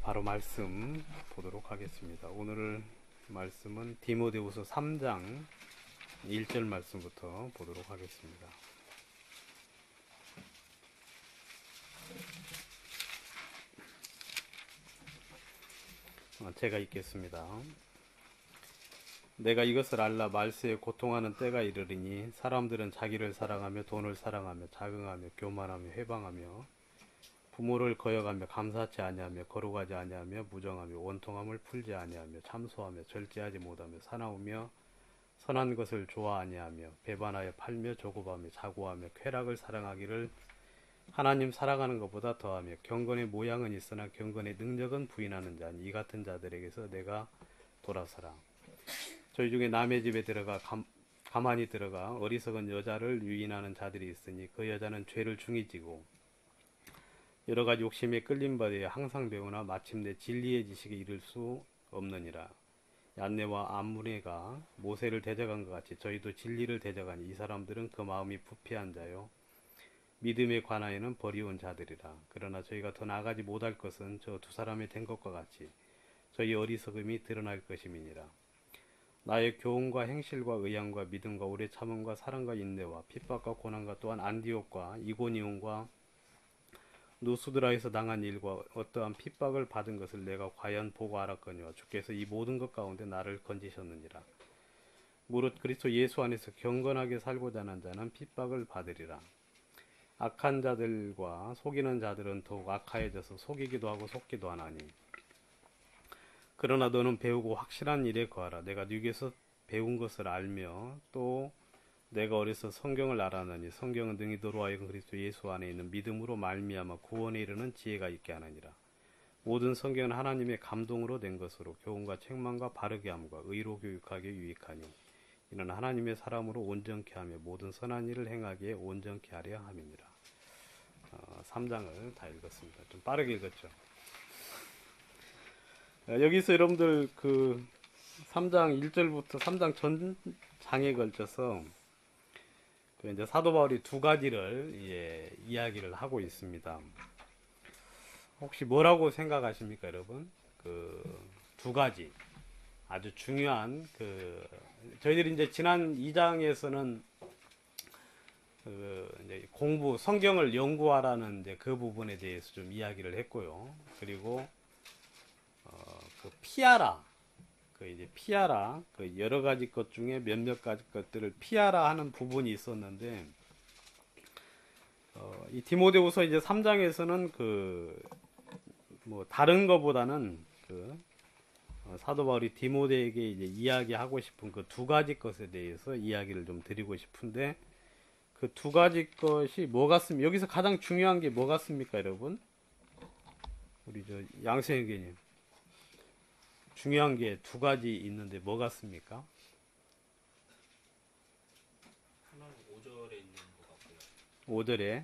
바로 말씀 보도록 하겠습니다. 오늘 말씀은 디모데후서 3장 1절 말씀부터 보도록 하겠습니다. 제가 읽겠습니다. 내가 이것을 알라 말세에 고통하는 때가 이르리니 사람들은 자기를 사랑하며 돈을 사랑하며 자긍하며 교만하며 회방하며 부모를 거역하며 감사치 아니하며 거룩하지 아니하며 무정하며 원통함을 풀지 아니하며 참소하며 절제하지 못하며 사나우며 선한 것을 좋아 아니하며 배반하여 팔며 조급하며 자고하며 쾌락을 사랑하기를 하나님 사랑하는 것보다 더하며 경건의 모양은 있으나 경건의 능력은 부인하는 자니 이 같은 자들에게서 내가 돌아서라. 저희 중에 남의 집에 들어가 가만히 들어가 어리석은 여자를 유인하는 자들이 있으니 그 여자는 죄를 중히 지고 여러 가지 욕심에 끌림 받아 항상 배우나 마침내 진리의 지식에 이를 수 없느니라. 얀네와 암므네가 모세를 대적한 것 같이 저희도 진리를 대적하니 이 사람들은 그 마음이 부패한 자요 믿음에 관하여는 버리운 자들이라. 그러나 저희가 더 나아가지 못할 것은 저 두 사람이 된 것과 같이 저희 어리석음이 드러날 것임이니라. 나의 교훈과 행실과 의향과 믿음과 오래 참음과 사랑과 인내와 핍박과 고난과 또한 안디옥과 이고니온과 누스드라에서 당한 일과 어떠한 핍박을 받은 것을 내가 과연 보고 알았거니와 주께서 이 모든 것 가운데 나를 건지셨느니라. 무릇 그리스도 예수 안에서 경건하게 살고자 하는 자는 핍박을 받으리라. 악한 자들과 속이는 자들은 더욱 악하여져서 속이기도 하고 속기도 하나니 그러나 너는 배우고 확실한 일에 거하라. 내가 네게서 배운 것을 알며 또 내가 어려서 성경을 알았느니 성경은 능히 너로 하여금 그리스도 예수 안에 있는 믿음으로 말미암아 구원에 이르는 지혜가 있게 하느니라. 모든 성경은 하나님의 감동으로 된 것으로 교훈과 책망과 바르게 함과 의로 교육하게 유익하니 이는 하나님의 사람으로 온전케 하며 모든 선한 일을 행하기에 온전케 하려 함이니라. 3장을 다 읽었습니다. 좀 빠르게 읽었죠. 여기서 여러분들 그 3장 1절부터 3장 전 장에 걸쳐서 이제 사도 바울이 두 가지를 이야기를 하고 있습니다. 혹시 뭐라고 생각하십니까, 여러분? 그 두 가지 아주 중요한 저희들이 이제 지난 2장에서는 이제 성경을 연구하라는 이제 그 부분에 대해서 좀 이야기를 했고요. 그리고 피하라. 피하라. 여러 가지 것 중에 몇몇 가지 것들을 피하라 하는 부분이 있었는데, 이 디모데후서 이제 3장에서는 다른 것보다는 사도 바울이 디모데에게 이제 이야기하고 싶은 그 두 가지 것에 대해서 이야기를 좀 드리고 싶은데, 그 두 가지 것이 뭐 같습니까? 여기서 가장 중요한 게 뭐 같습니까, 여러분? 우리 양세형님. 중요한 게 두 가지 있는데 뭐 같습니까? 하나는 5절에 있는 것 같고요. 5절에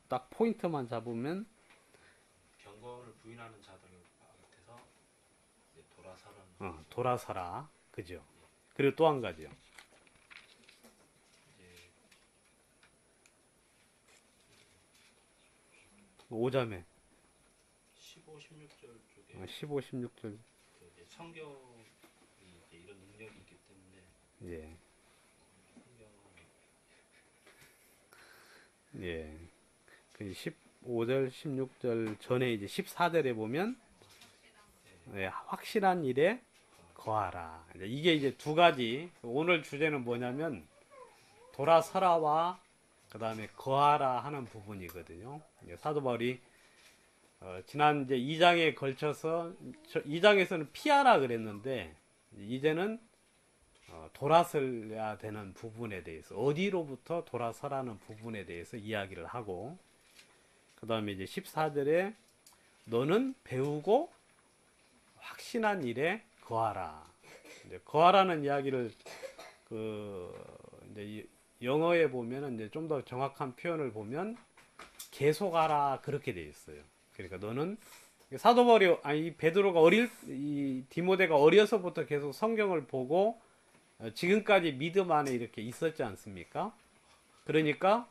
딱 포인트만 잡으면 경건을 부인하는 자들한테서 돌아서는 돌아서라. 그죠? 그리고 또 한 가지요. 이제 5자매 15, 16절 쪽에 15, 16절 이제 성경이 이제 이런 능력이 있기 때문에 예. 성경은 예. 그 15절, 16절 전에 이제 14절에 보면 확실한 일에 거하라. 이게 이제 두 가지. 오늘 주제는 뭐냐면 돌아서라와 그 다음에 거하라 하는 부분이거든요. 사도 바울이 지난 이제 2장에 걸쳐서 2장에서는 피하라 그랬는데 이제는 돌아서야 되는 부분에 대해서 어디로부터 돌아서라는 부분에 대해서 이야기를 하고 그 다음에 이제 14절에 너는 배우고 확신한 일에 거하라. 이제 거하라는 이야기를 이제 영어에 보면은 이제 좀 더 정확한 표현을 보면 계속하라 그렇게 돼 있어요. 그러니까 너는 사도 바울이 베드로가 이 디모데가 어려서부터 계속 성경을 보고 지금까지 믿음 안에 이렇게 있었지 않습니까? 그러니까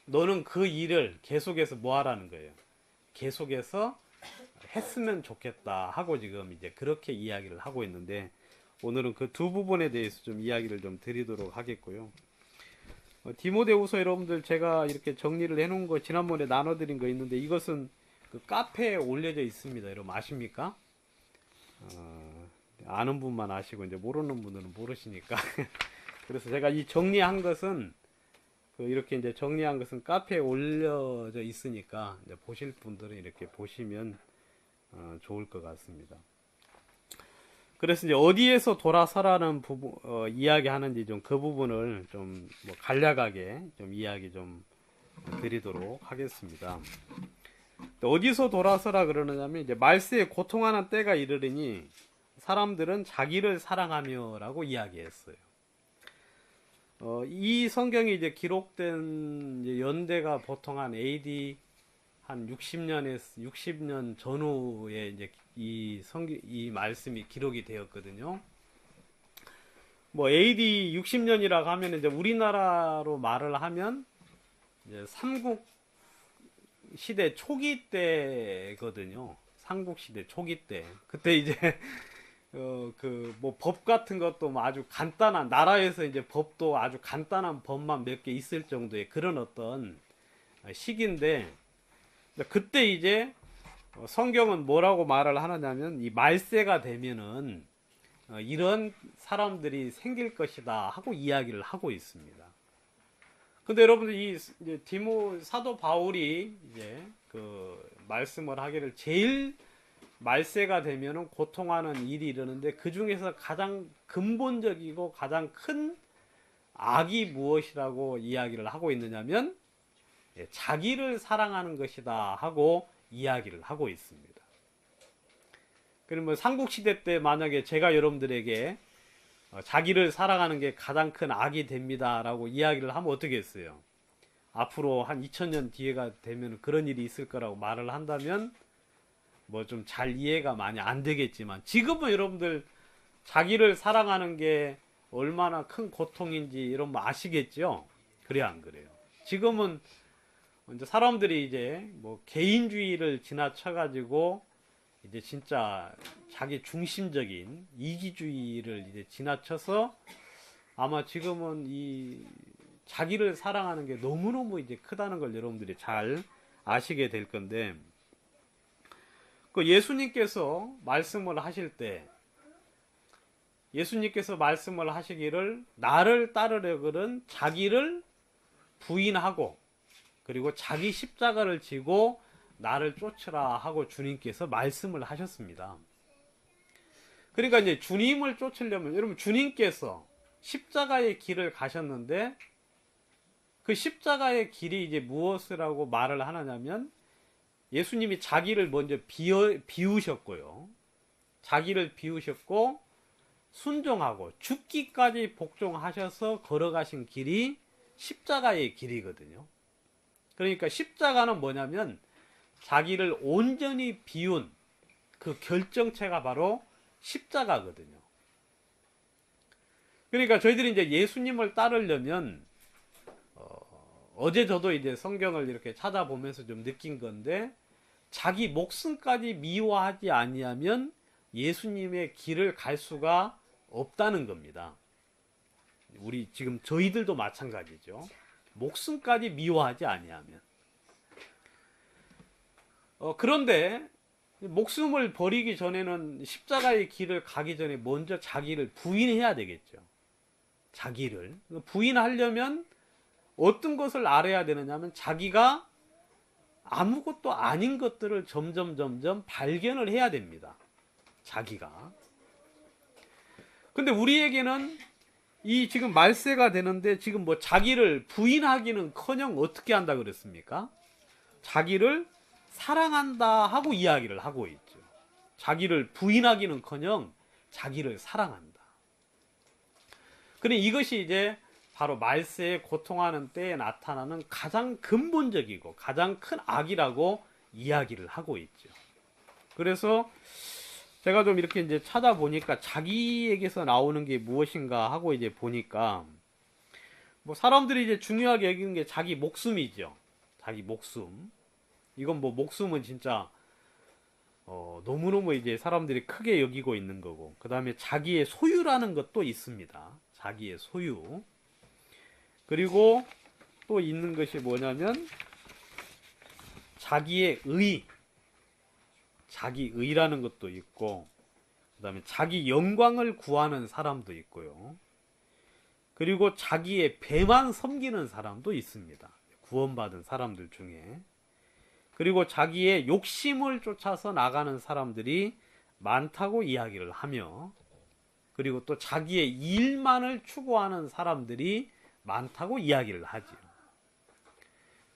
너는 그 일을 계속해서 뭐 하라는 거예요? 계속해서 했으면 좋겠다 하고 지금 이제 그렇게 이야기를 하고 있는데, 오늘은 그 두 부분에 대해서 좀 이야기를 좀 드리도록 하겠고요. 디모데후서 여러분들 제가 이렇게 정리를 해놓은 거 지난번에 나눠드린 거 있는데, 이것은 그 카페에 올려져 있습니다. 여러분 아십니까? 아는 분만 아시고 이제 모르는 분들은 모르시니까. 그래서 제가 이 정리한 것은 이렇게 이제 정리한 것은 카페에 올려져 있으니까 이제 보실 분들은 이렇게 보시면 좋을 것 같습니다. 그래서 이제 어디에서 돌아서라는 부분 이야기하는지 좀 그 부분을 좀 뭐 간략하게 좀 이야기 좀 드리도록 하겠습니다. 어디서 돌아서라 그러느냐면, 이제 말세에 고통하는 때가 이르리니 사람들은 자기를 사랑하며라고 이야기했어요. 이 성경이 이제 기록된 이제 연대가 보통 한 AD 한 60년 전후에 이제 이 말씀이 기록이 되었거든요. 뭐 AD 60년이라고 하면 이제 우리나라로 말을 하면 이제 삼국 시대 초기 때거든요. 삼국 시대 초기 때. 그때 이제 그 뭐 법 같은 것도 뭐 아주 간단한, 나라에서 이제 법도 아주 간단한 법만 몇 개 있을 정도의 그런 어떤 시기인데, 그때 이제 성경은 뭐라고 말을 하느냐면, 이 말세가 되면은 이런 사람들이 생길 것이다 하고 이야기를 하고 있습니다. 근데 여러분들 이 이제 사도 바울이 이제 그 말씀을 하기를, 제일 말세가 되면은 고통하는 일이 이르는데 그 중에서 가장 근본적이고 가장 큰 악이 무엇이라고 이야기를 하고 있느냐면, 자기를 사랑하는 것이다 하고 이야기를 하고 있습니다. 그러면 삼국시대 때 만약에 제가 여러분들에게 자기를 사랑하는 게 가장 큰 악이 됩니다 라고 이야기를 하면 어떻게 했어요? 앞으로 한 2000년 뒤에가 되면 그런 일이 있을 거라고 말을 한다면 뭐 좀 잘 이해가 많이 안 되겠지만, 지금은 여러분들 자기를 사랑하는 게 얼마나 큰 고통인지 이런 거 아시겠죠? 그래 안 그래요? 지금은 이제 사람들이 이제 뭐 개인주의를 지나쳐가지고 이제 진짜 자기 중심적인 이기주의를 이제 지나쳐서 아마 지금은 이 자기를 사랑하는 게 너무너무 이제 크다는 걸 여러분들이 잘 아시게 될 건데, 그 예수님께서 말씀을 하실 때, 예수님께서 말씀을 하시기를 나를 따르려거든 자기를 부인하고 그리고 자기 십자가를 지고 나를 쫓으라 하고 주님께서 말씀을 하셨습니다. 그러니까 이제 주님을 쫓으려면, 여러분 주님께서 십자가의 길을 가셨는데 그 십자가의 길이 이제 무엇이라고 말을 하느냐면, 예수님이 자기를 먼저 비우셨고요. 자기를 비우셨고 순종하고 죽기까지 복종하셔서 걸어가신 길이 십자가의 길이거든요. 그러니까 십자가는 뭐냐면 자기를 온전히 비운 그 결정체가 바로 십자가거든요. 그러니까 저희들이 이제 예수님을 따르려면 어제 저도 이제 성경을 이렇게 찾아보면서 좀 느낀 건데, 자기 목숨까지 미워하지 아니하면 예수님의 길을 갈 수가 없다는 겁니다. 우리 지금 저희들도 마찬가지죠. 목숨까지 미워하지 아니하면. 그런데 목숨을 버리기 전에는, 십자가의 길을 가기 전에 먼저 자기를 부인해야 되겠죠. 자기를 부인하려면 어떤 것을 알아야 되느냐면, 자기가 아무것도 아닌 것들을 점점 발견을 해야 됩니다. 자기가. 근데 우리에게는 이 지금 말세가 되는데 지금 뭐 자기를 부인하기는 커녕 어떻게 한다 그랬습니까? 자기를 사랑한다 하고 이야기를 하고 있죠. 자기를 부인하기는 커녕 자기를 사랑한다. 그런데 이것이 이제 바로 말세에 고통하는 때에 나타나는 가장 근본적이고 가장 큰 악이라고 이야기를 하고 있죠. 그래서 제가 좀 이렇게 이제 찾아보니까 자기에게서 나오는 게 무엇인가 하고 이제 보니까, 뭐 사람들이 이제 중요하게 여기는 게 자기 목숨이죠. 자기 목숨. 이건 뭐 목숨은 진짜 너무너무 이제 사람들이 크게 여기고 있는 거고, 그 다음에 자기의 소유라는 것도 있습니다. 자기의 소유. 그리고 또 있는 것이 뭐냐면 자기의 의, 자기 의라는 것도 있고, 그 다음에 자기 영광을 구하는 사람도 있고요. 그리고 자기의 배만 섬기는 사람도 있습니다. 구원받은 사람들 중에. 그리고 자기의 욕심을 쫓아서 나가는 사람들이 많다고 이야기를 하며, 그리고 또 자기의 일만을 추구하는 사람들이 많다고 이야기를 하지요.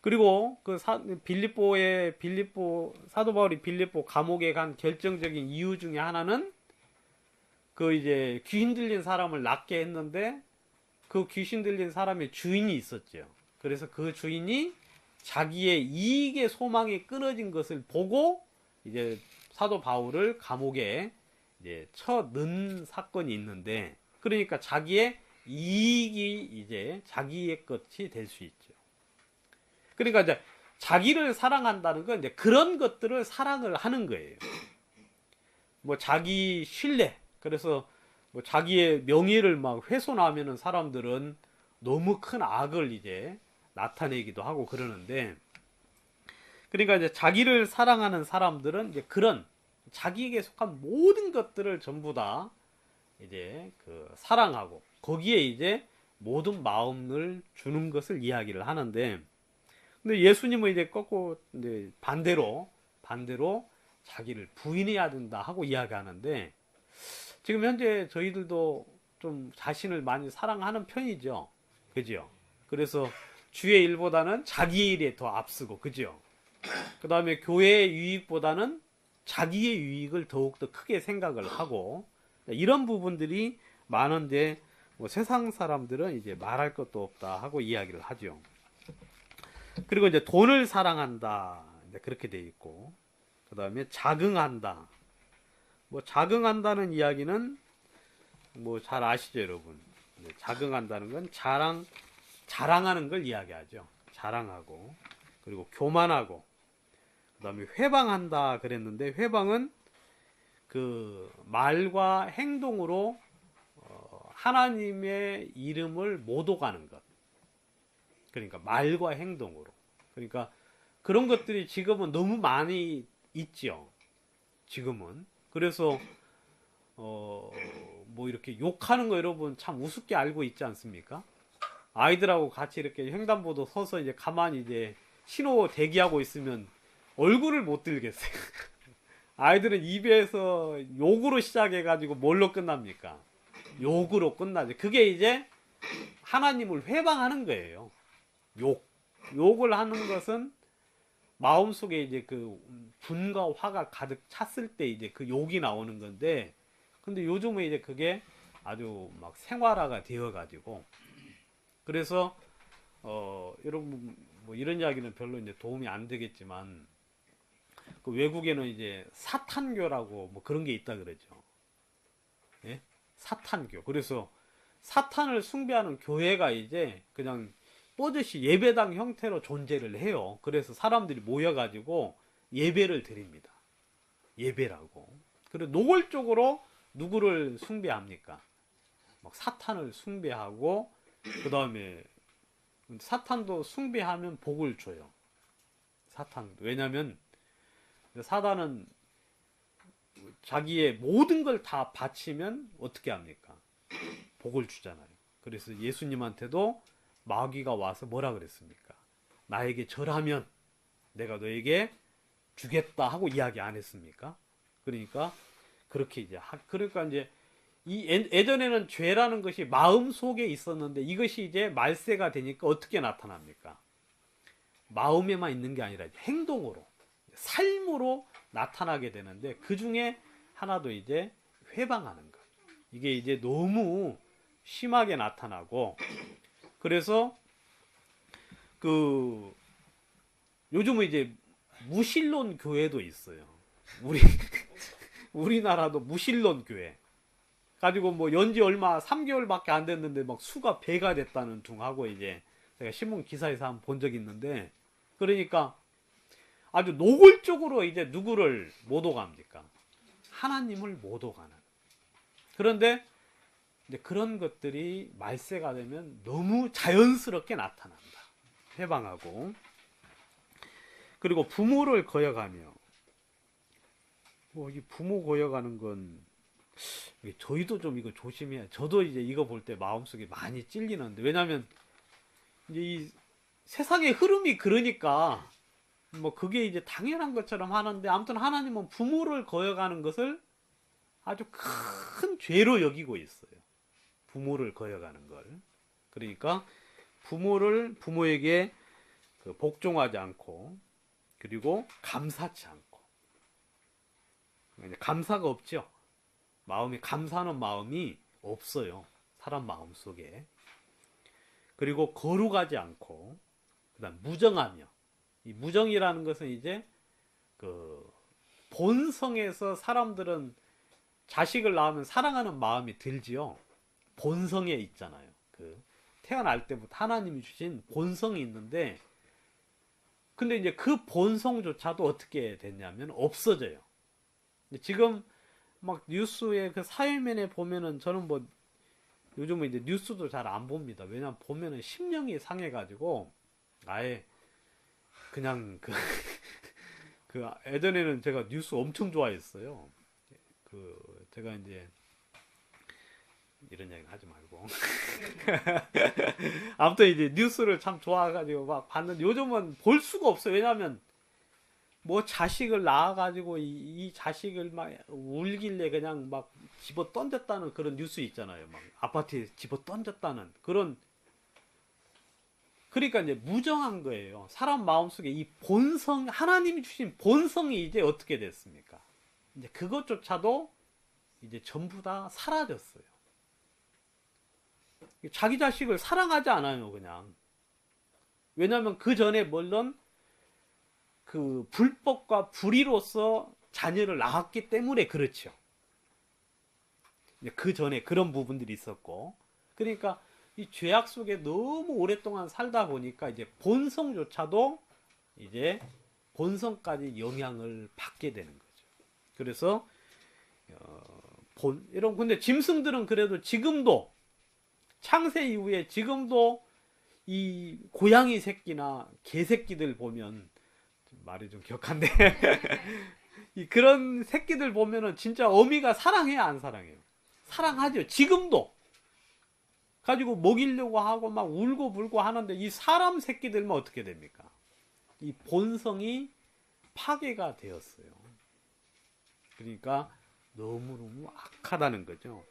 그리고 그 빌립보 사도 바울이 빌립보 감옥에 간 결정적인 이유 중에 하나는 그 이제 귀신 들린 사람을 낫게 했는데 그 귀신 들린 사람의 주인이 있었죠. 그래서 그 주인이 자기의 이익의 소망이 끊어진 것을 보고 이제 사도 바울을 감옥에 이제 쳐 넣은 사건이 있는데, 그러니까 자기의 이익이 이제 자기의 것이 될 수 있죠. 그러니까 이제 자기를 사랑한다는 건 이제 그런 것들을 사랑을 하는 거예요. 뭐 자기 신뢰, 그래서 뭐 자기의 명예를 막 훼손하면은 사람들은 너무 큰 악을 이제 나타내기도 하고 그러는데, 그러니까 이제 자기를 사랑하는 사람들은 이제 그런 자기에게 속한 모든 것들을 전부 다 이제 그 사랑하고 거기에 이제 모든 마음을 주는 것을 이야기를 하는데, 근데 예수님은 이제 거꾸로 이제 반대로 자기를 부인해야 된다 하고 이야기하는데, 지금 현재 저희들도 좀 자신을 많이 사랑하는 편이죠. 그죠? 그래서 주의 일보다는 자기 일에 더 앞서고, 그죠? 그 다음에 교회의 유익보다는 자기의 유익을 더욱더 크게 생각을 하고, 이런 부분들이 많은데, 뭐 세상 사람들은 이제 말할 것도 없다 하고 이야기를 하죠. 그리고 이제 돈을 사랑한다. 이제 그렇게 돼 있고, 그 다음에 자긍한다. 뭐 자긍한다는 이야기는 뭐 잘 아시죠, 여러분? 자긍한다는 건 자랑하는 걸 이야기하죠. 자랑하고, 그리고 교만하고, 그 다음에 회방한다 그랬는데, 회방은 그 말과 행동으로 하나님의 이름을 못 오가는 것. 그러니까 말과 행동으로. 그러니까 그런 것들이 지금은 너무 많이 있죠. 지금은. 그래서 뭐 이렇게 욕하는 거 여러분 참 우습게 알고 있지 않습니까? 아이들하고 같이 이렇게 횡단보도 서서 이제 가만히 이제 신호 대기하고 있으면 얼굴을 못 들겠어요. 아이들은 입에서 욕으로 시작해가지고 뭘로 끝납니까? 욕으로 끝나죠. 그게 이제 하나님을 회방하는 거예요. 욕을 하는 것은 마음속에 이제 그 분과 화가 가득 찼을 때 이제 그 욕이 나오는 건데, 근데 요즘은 이제 그게 아주 막 생활화가 되어가지고, 그래서 여러분 뭐 이런 이야기는 별로 이제 도움이 안 되겠지만, 그 외국에는 이제 사탄교라고 뭐 그런 게 있다 그러죠. 예? 사탄교. 그래서 사탄을 숭배하는 교회가 이제 그냥 뽀듯이 예배당 형태로 존재를 해요. 그래서 사람들이 모여가지고 예배를 드립니다. 예배라고. 그리고 노골적으로 누구를 숭배합니까? 막 사탄을 숭배하고, 그 다음에 사탄도 숭배하면 복을 줘요. 사탄. 왜냐면 사단은 자기의 모든 걸 다 바치면 어떻게 합니까? 복을 주잖아요. 그래서 예수님한테도 마귀가 와서 뭐라 그랬습니까? 나에게 절하면 내가 너에게 주겠다 하고 이야기 안 했습니까? 그러니까 그렇게 이제 그러니까 이제 이 예전에는 죄라는 것이 마음 속에 있었는데, 이것이 이제 말세가 되니까 어떻게 나타납니까? 마음에만 있는 게 아니라 행동으로, 삶으로 나타나게 되는데, 그 중에 하나도 이제 회방하는 것. 이게 이제 너무 심하게 나타나고, 그래서 그 요즘은 이제 무신론 교회도 있어요. 우리나라도 무신론 교회 가지고 뭐 연지 얼마 3개월밖에 안 됐는데 막 수가 배가 됐다는 둥하고, 이제 제가 신문 기사에서 한번 본 적이 있는데, 그러니까 아주 노골적으로 이제 누구를 못 오갑니까? 하나님을 못 오가는. 그런데 이제 그런 것들이 말세가 되면 너무 자연스럽게 나타난다. 해방하고. 그리고 부모를 거역하며, 뭐 이 부모 거역하는 건 저희도 좀 이거 조심해야. 저도 이제 이거 볼 때 마음속에 많이 찔리는데, 왜냐하면 이제 이 세상의 흐름이 그러니까 뭐 그게 이제 당연한 것처럼 하는데, 아무튼 하나님은 부모를 거역하는 것을 아주 큰 죄로 여기고 있어요. 부모를 거역하는 걸. 그러니까 부모에게 복종하지 않고, 그리고 감사치 않고, 감사가 없죠. 마음에 감사하는 마음이 없어요. 사람 마음 속에. 그리고 거룩하지 않고, 그다음 무정하며. 이 무정이라는 것은 이제 본성에서 사람들은 자식을 낳으면 사랑하는 마음이 들지요. 본성에 있잖아요. 태어날 때부터 하나님이 주신 본성이 있는데, 근데 이제 그 본성조차도 어떻게 됐냐면 없어져요. 지금 막 뉴스에 그 사회면에 보면은, 저는 뭐 요즘은 이제 뉴스도 잘 안 봅니다. 왜냐면 보면은 심령이 상해가지고 아예 그냥 예전에는 제가 뉴스 엄청 좋아했어요. 제가 이제 이런 얘기 하지 말고 아무튼 이제 뉴스를 참 좋아해가지고 막 봤는데, 요즘은 볼 수가 없어요. 왜냐면 뭐 자식을 낳아가지고 이 자식을 막 울길래 그냥 막 집어 던졌다는 그런 뉴스 있잖아요. 막 아파트에 집어 던졌다는 그런. 그러니까 이제 무정한 거예요. 사람 마음속에 이 본성, 하나님이 주신 본성이 이제 어떻게 됐습니까? 이제 그것조차도 이제 전부 다 사라졌어요. 자기 자식을 사랑하지 않아요, 그냥. 왜냐하면 그 전에 물론 그 불법과 불의로서 자녀를 낳았기 때문에 그렇죠. 그 전에 그런 부분들이 있었고, 그러니까 이 죄악 속에 너무 오랫동안 살다 보니까 이제 본성조차도 이제 본성까지 영향을 받게 되는 거죠. 그래서 근데 짐승들은 그래도 지금도, 창세 이후에 지금도 이 고양이 새끼나 개 새끼들 보면, 말이 좀 격한데 이 그런 새끼들 보면은 진짜 어미가 사랑해요, 안 사랑해요? 사랑하죠. 지금도 가지고 먹이려고 하고 막 울고 불고 하는데, 이 사람 새끼들만 어떻게 됩니까? 이 본성이 파괴가 되었어요. 그러니까 너무너무 악하다는 거죠.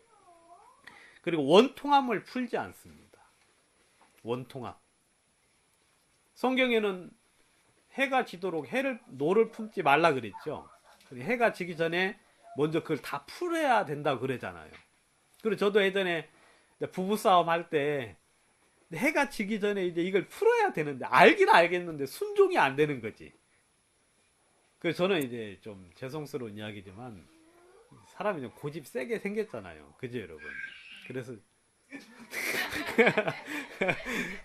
그리고 원통함을 풀지 않습니다. 원통함. 성경에는 해가 지도록 노를 품지 말라 그랬죠. 해가 지기 전에 먼저 그걸 다 풀어야 된다고 그러잖아요. 그리고 저도 예전에 부부싸움 할 때 해가 지기 전에 이제 이걸 풀어야 되는데, 알긴 알겠는데 순종이 안 되는 거지. 그래서 저는 이제 좀 죄송스러운 이야기지만 사람이 좀 고집 세게 생겼잖아요. 그죠, 여러분? 그래서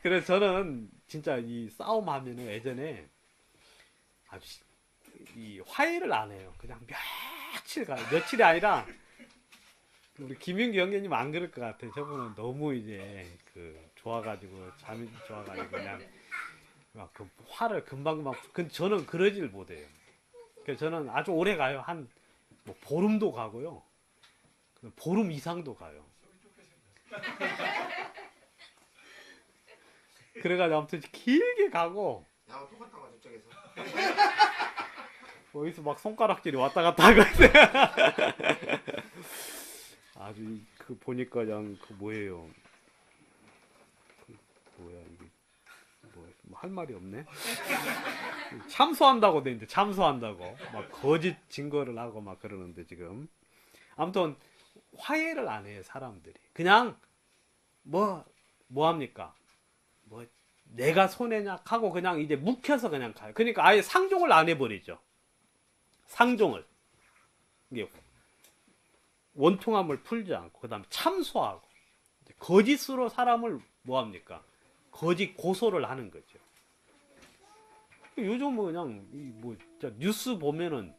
그래서 저는 진짜 이 싸움 하면은 예전에 아주 이 화해를 안 해요. 그냥 며칠이 아니라, 우리 김윤기 형제님 안 그럴 것 같아요. 저분은 너무 이제 좋아가지고, 잠이 좋아가지고 그냥 막 화를 금방. 근데 저는 그러질 못해요. 그래서 저는 아주 오래 가요. 뭐 보름도 가고요. 보름 이상도 가요. 그래가지고 아무튼 길게 가고. 나하고 똑같다고 저쪽에서. 어디서 막 손가락질이 왔다 갔다 하고 아주 보니까 그냥 뭐예요? 뭐야 이게? 뭐 할 말이 없네. 참소한다고 돼 있는데, 참소한다고 막 거짓 증거를 하고 막 그러는데, 지금 아무튼 화해를 안 해요, 사람들이. 그냥 뭐 합니까? 뭐 내가 손해냐 하고 그냥 이제 묵혀서 그냥 가요. 그러니까 아예 상종을 안 해버리죠. 상종을. 이게 원통함을 풀지 않고, 그 다음에 참소하고, 거짓으로 사람을 뭐 합니까? 거짓 고소를 하는 거죠. 요즘은 그냥 뭐 진짜 뉴스 보면은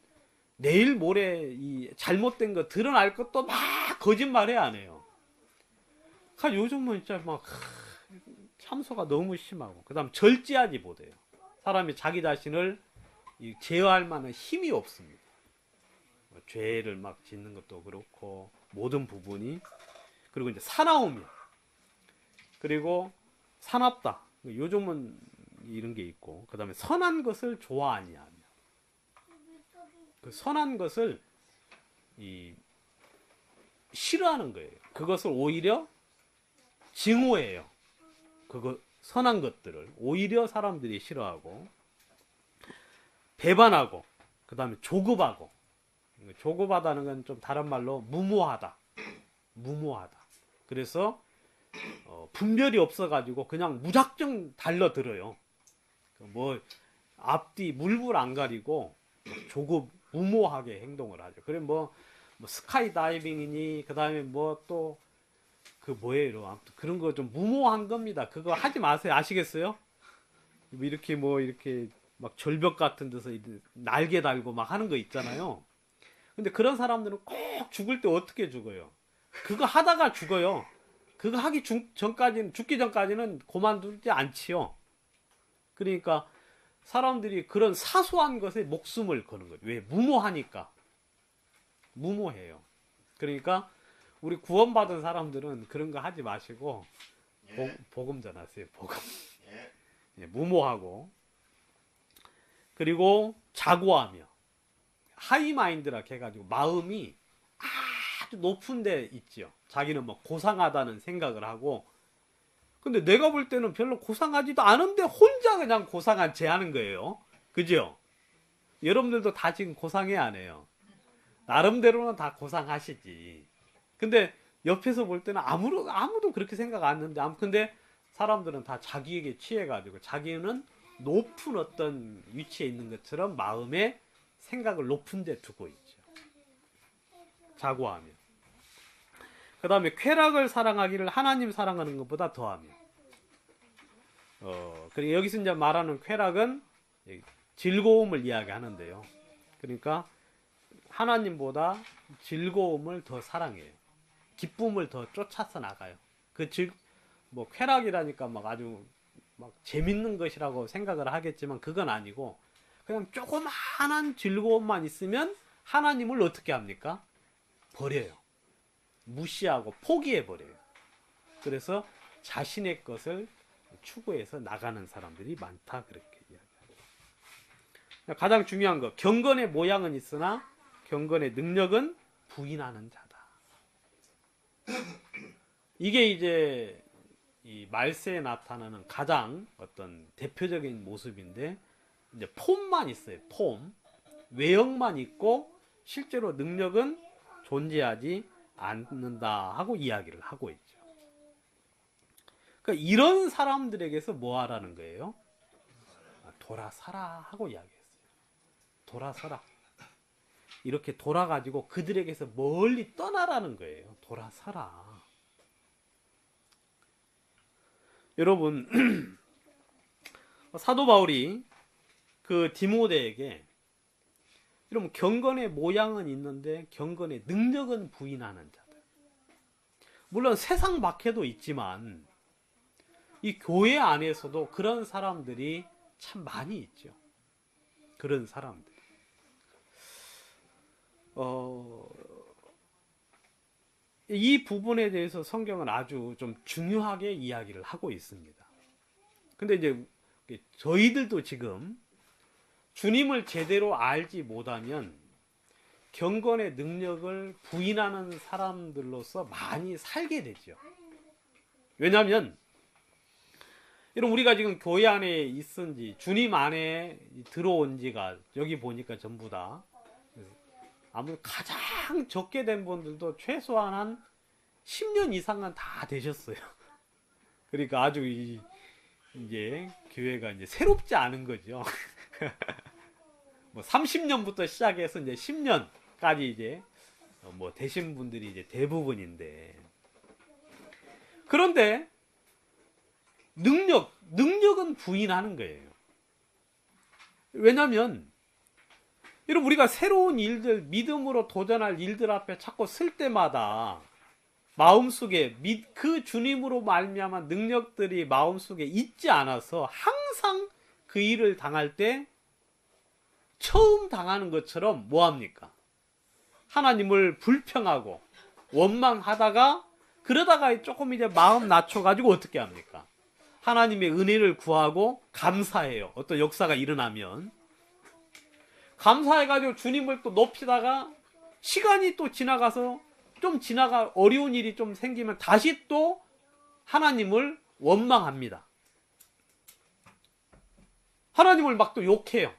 내일 모레 이 잘못된 거 드러날 것도 막 거짓말해 안 해요. 그러니까 요즘은 진짜 막 참소가 너무 심하고, 그다음 절제하지 못해요. 사람이 자기 자신을 제어할 만한 힘이 없습니다. 죄를 막 짓는 것도 그렇고 모든 부분이. 그리고 이제 사나움이, 그리고 사납다. 요즘은 이런 게 있고, 그다음에 선한 것을 좋아하냐 하며, 그 선한 것을 싫어하는 거예요. 그것을 오히려 증오해요. 그거 선한 것들을 오히려 사람들이 싫어하고 배반하고, 그다음에 조급하고. 조급하다는 건 좀 다른 말로 무모하다. 무모하다. 그래서 분별이 없어가지고 그냥 무작정 달려들어요. 뭐 앞뒤 물불 안 가리고 조급 무모하게 행동을 하죠. 그래 뭐 스카이 다이빙이니, 그다음에 뭐 또 그 뭐예요, 아무튼 그런 거 좀 무모한 겁니다. 그거 하지 마세요. 아시겠어요? 이렇게 뭐 이렇게 막 절벽 같은 데서 날개 달고 막 하는 거 있잖아요. 근데 그런 사람들은 꼭 죽을 때 어떻게 죽어요? 그거 하다가 죽어요. 그거 하기 전까지는, 죽기 전까지는 그만두지 않지요. 그러니까 사람들이 그런 사소한 것에 목숨을 거는 거죠. 왜? 무모하니까. 무모해요. 그러니까 우리 구원받은 사람들은 그런 거 하지 마시고 복음 전하세요. 복음. 예, 무모하고, 그리고 자고하며, 하이마인드라 해가지고 마음이 아주 높은 데 있지요. 자기는 뭐 고상하다는 생각을 하고, 근데 내가 볼 때는 별로 고상하지도 않은데 혼자 그냥 고상한 체 하는 거예요. 그죠? 여러분들도 다 지금 고상해 안 해요? 나름대로는 다 고상하시지. 근데 옆에서 볼 때는 아무도 그렇게 생각 안 하는데, 근데 사람들은 다 자기에게 취해가지고 자기는 높은 어떤 위치에 있는 것처럼 마음에 생각을 높은 데 두고 있죠. 자고하며. 그 다음에 쾌락을 사랑하기를 하나님 사랑하는 것보다 더하며. 그리고 여기서 이제 말하는 쾌락은 즐거움을 이야기하는데요. 그러니까 하나님보다 즐거움을 더 사랑해요. 기쁨을 더 쫓아서 나가요. 뭐 쾌락이라니까 막 아주 막 재밌는 것이라고 생각을 하겠지만 그건 아니고, 그냥 조그마한 즐거움만 있으면 하나님을 어떻게 합니까? 버려요. 무시하고 포기해 버려요. 그래서 자신의 것을 추구해서 나가는 사람들이 많다, 그렇게 이야기합니다. 가장 중요한 거, 경건의 모양은 있으나 경건의 능력은 부인하는 자다. 이게 이제 이 말세에 나타나는 가장 어떤 대표적인 모습인데, 이제 폼만 있어요. 폼, 외형만 있고 실제로 능력은 존재하지 않는다 하고 이야기를 하고 있죠. 그러니까 이런 사람들에게서 뭐 하라는 거예요? 돌아서라 하고 이야기했어요. 돌아서라. 이렇게 돌아가지고 그들에게서 멀리 떠나라는 거예요. 돌아서라. 여러분, 사도 바울이 그 디모데에게, 여러분, 경건의 모양은 있는데 경건의 능력은 부인하는 자들. 물론 세상 밖에도 있지만 이 교회 안에서도 그런 사람들이 참 많이 있죠. 그런 사람들. 이 부분에 대해서 성경은 아주 좀 중요하게 이야기를 하고 있습니다. 근데 이제 저희들도 지금 주님을 제대로 알지 못하면 경건의 능력을 부인하는 사람들로서 많이 살게 되죠. 왜냐하면 이런 우리가 지금 교회 안에 있은 지, 주님 안에 들어온 지가 여기 보니까 전부 다 아무래도 가장 적게 된 분들도 최소한 한 10년 이상은 다 되셨어요. 그러니까 아주 이제 교회가 이제 새롭지 않은 거죠. 뭐 30년부터 시작해서 이제 10년까지 이제 뭐 되신 분들이 이제 대부분인데, 그런데 능력은 부인하는 거예요. 왜냐면 여러분 우리가 새로운 일들, 믿음으로 도전할 일들 앞에 자꾸 설 때마다 마음속에 그 주님으로 말미암은 능력들이 마음속에 있지 않아서 항상 그 일을 당할 때 처음 당하는 것처럼 뭐합니까? 하나님을 불평하고 원망하다가 그러다가 조금 이제 마음 낮춰가지고 어떻게 합니까? 하나님의 은혜를 구하고 감사해요. 어떤 역사가 일어나면 감사해가지고 주님을 또 높이다가 시간이 또 지나가서 좀 지나가 어려운 일이 좀 생기면 다시 또 하나님을 원망합니다. 하나님을 막 또 욕해요.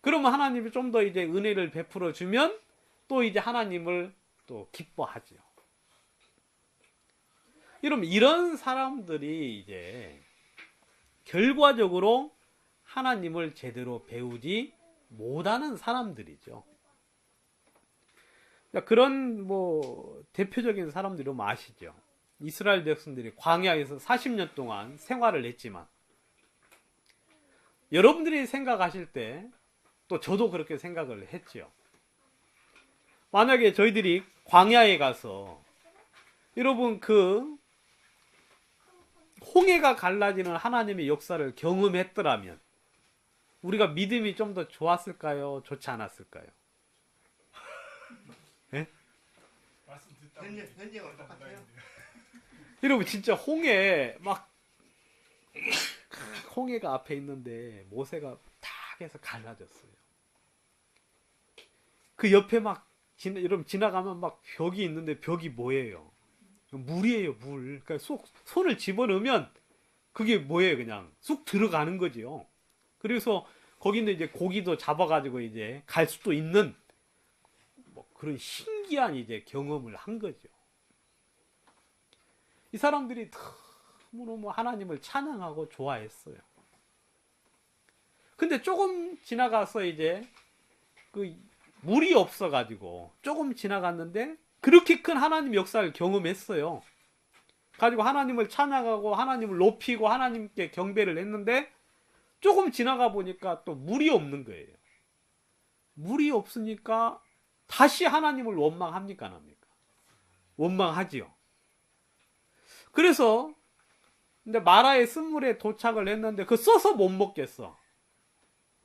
그러면 하나님이 좀 더 이제 은혜를 베풀어 주면 또 이제 하나님을 또 기뻐하죠. 여러분 이런 사람들이 이제 결과적으로 하나님을 제대로 배우지 못하는 사람들이죠. 그런 뭐 대표적인 사람들이 뭐 아시죠? 이스라엘 백성들이 광야에서 40년 동안 생활을 했지만 여러분들이 생각하실 때 또 저도 그렇게 생각을 했죠. 만약에 저희들이 광야에 가서 여러분 그 홍해가 갈라지는 하나님의 역사를 경험했더라면 우리가 믿음이 좀 더 좋았을까요? 좋지 않았을까요? 네? 현재가 똑같아요. 여러분 진짜 홍해 막 홍해가 앞에 있는데 모세가 탁 해서 갈라졌어요. 그 옆에 막 여러분 지나가면 막 벽이 있는데 벽이 뭐예요? 물이에요, 물. 그러니까 손을 집어넣으면 그게 뭐예요? 그냥 쑥 들어가는 거죠. 그래서 거기는 이제 고기도 잡아가지고 이제 갈 수도 있는 뭐 그런 신기한 이제 경험을 한 거죠. 이 사람들이 너무너무 하나님을 찬양하고 좋아했어요. 근데 조금 지나가서 이제 그 물이 없어가지고 조금 지나갔는데 그렇게 큰 하나님 역사를 경험했어요. 가지고 하나님을 찬양하고 하나님을 높이고 하나님께 경배를 했는데 조금 지나가 보니까 또 물이 없는 거예요. 물이 없으니까 다시 하나님을 원망합니까? 안 합니까? 원망하지요. 그래서 근데 마라의 쓴물에 도착을 했는데 그 써서 못 먹겠어.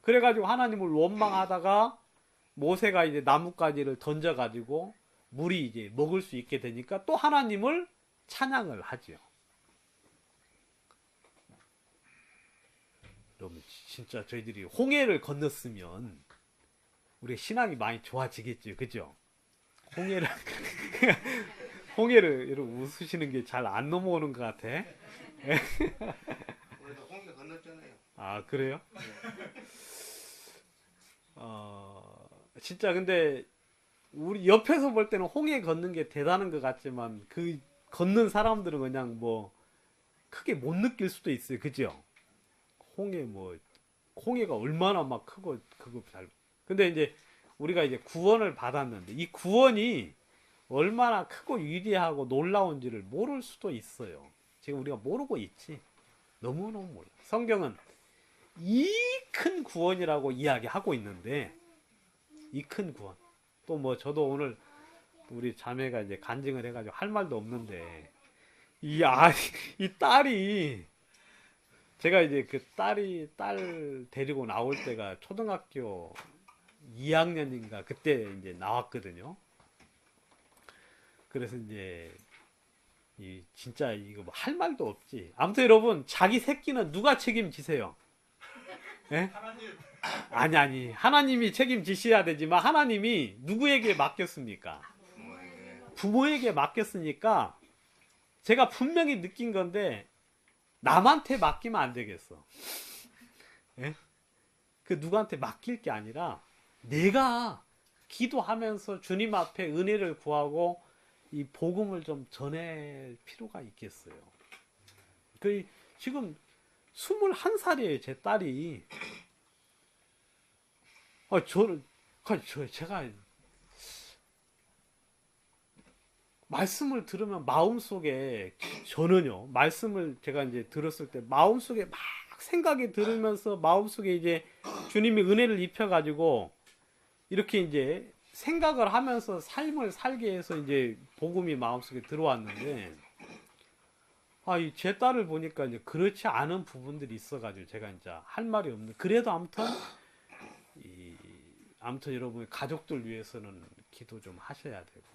그래가지고 하나님을 원망하다가 모세가 이제 나뭇가지를 던져가지고 물이 이제 먹을 수 있게 되니까 또 하나님을 찬양을 하지요. 여러분 진짜 저희들이 홍해를 건넜으면 우리 신앙이 많이 좋아지겠죠, 그죠? 홍해를 여러분 웃으시는 게 잘 안 넘어오는 것 같아. 우리도 홍해 건넜잖아요. 아 그래요? 진짜 근데 우리 옆에서 볼 때는 홍해 걷는 게 대단한 것 같지만 그 걷는 사람들은 그냥 뭐 크게 못 느낄 수도 있어요, 그죠? 홍해가 얼마나 막 크고 그거 잘. 근데 이제 우리가 이제 구원을 받았는데 이 구원이 얼마나 크고 위대하고 놀라운지를 모를 수도 있어요. 지금 우리가 모르고 있지. 너무너무 몰라. 성경은 이 큰 구원이라고 이야기하고 있는데 이 큰 구원. 또 뭐 저도 오늘 우리 자매가 이제 간증을 해가지고 할 말도 없는데 이 딸이 제가 이제 그 딸 데리고 나올 때가 초등학교 2학년인가 그때 이제 나왔거든요. 그래서 이제 진짜 이거 뭐 할 말도 없지. 아무튼 여러분 자기 새끼는 누가 책임지세요? 예? 아니 하나님이 책임지셔야 되지만 하나님이 누구에게 맡겼습니까? 부모에게 맡겼으니까 제가 분명히 느낀 건데 남한테 맡기면 안 되겠어. 예? 그 누구한테 맡길 게 아니라 내가 기도하면서 주님 앞에 은혜를 구하고 이 복음을 좀 전할 필요가 있겠어요. 그 지금 21살이에요, 제 딸이. 제가 말씀을 들으면 마음속에 저는요, 말씀을 제가 이제 들었을 때 마음속에 막 생각이 들으면서 마음속에 이제 주님이 은혜를 입혀가지고 이렇게 이제 생각을 하면서 삶을 살게 해서 이제 복음이 마음속에 들어왔는데, 이 제 딸을 보니까 이제 그렇지 않은 부분들이 있어가지고 제가 이제 할 말이 없는. 그래도 아무튼 여러분 가족들 위해서는 기도 좀 하셔야 되고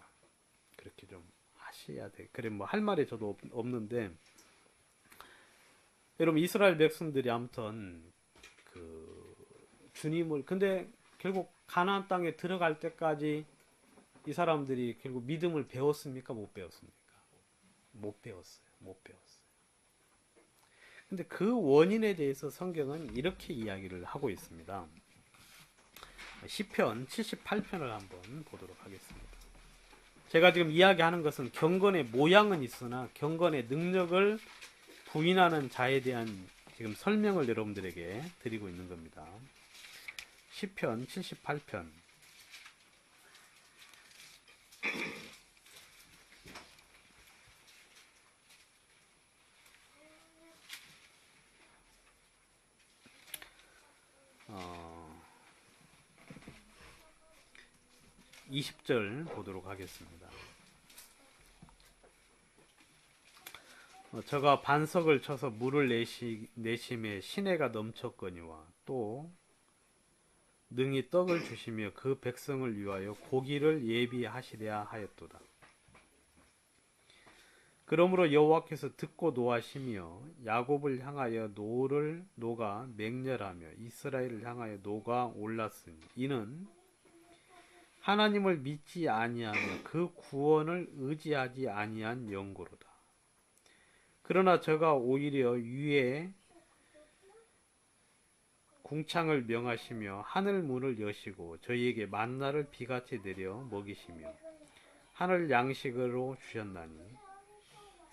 그렇게 좀 하셔야 돼. 그래 뭐 할 말이 저도 없는데, 여러분 이스라엘 백성들이 아무튼 그 주님을, 근데 결국 가나안 땅에 들어갈 때까지 이 사람들이 결국 믿음을 배웠습니까? 못 배웠습니까? 못 배웠어요. 못 배웠어요. 근데 그 원인에 대해서 성경은 이렇게 이야기를 하고 있습니다. 시편 78편을 한번 보도록 하겠습니다. 제가 지금 이야기하는 것은 경건의 모양은 있으나 경건의 능력을 부인하는 자에 대한 지금 설명을 여러분들에게 드리고 있는 겁니다. 시편 78편. 어, 20절 보도록 하겠습니다. 저가 반석을 쳐서 물을 내심에 시내가 넘쳤거니와 또 능히 떡을 주시며 그 백성을 위하여 고기를 예비하시려 하였도다. 그러므로 여호와께서 듣고 노하시며 야곱을 향하여 노가 맹렬하며 이스라엘을 향하여 노가 올랐으니 이는 하나님을 믿지 아니하며 그 구원을 의지하지 아니한 영고로다. 그러나 저가 오히려 위에 궁창을 명하시며 하늘 문을 여시고 저희에게 만나를 비같이 내려 먹이시며 하늘 양식으로 주셨나니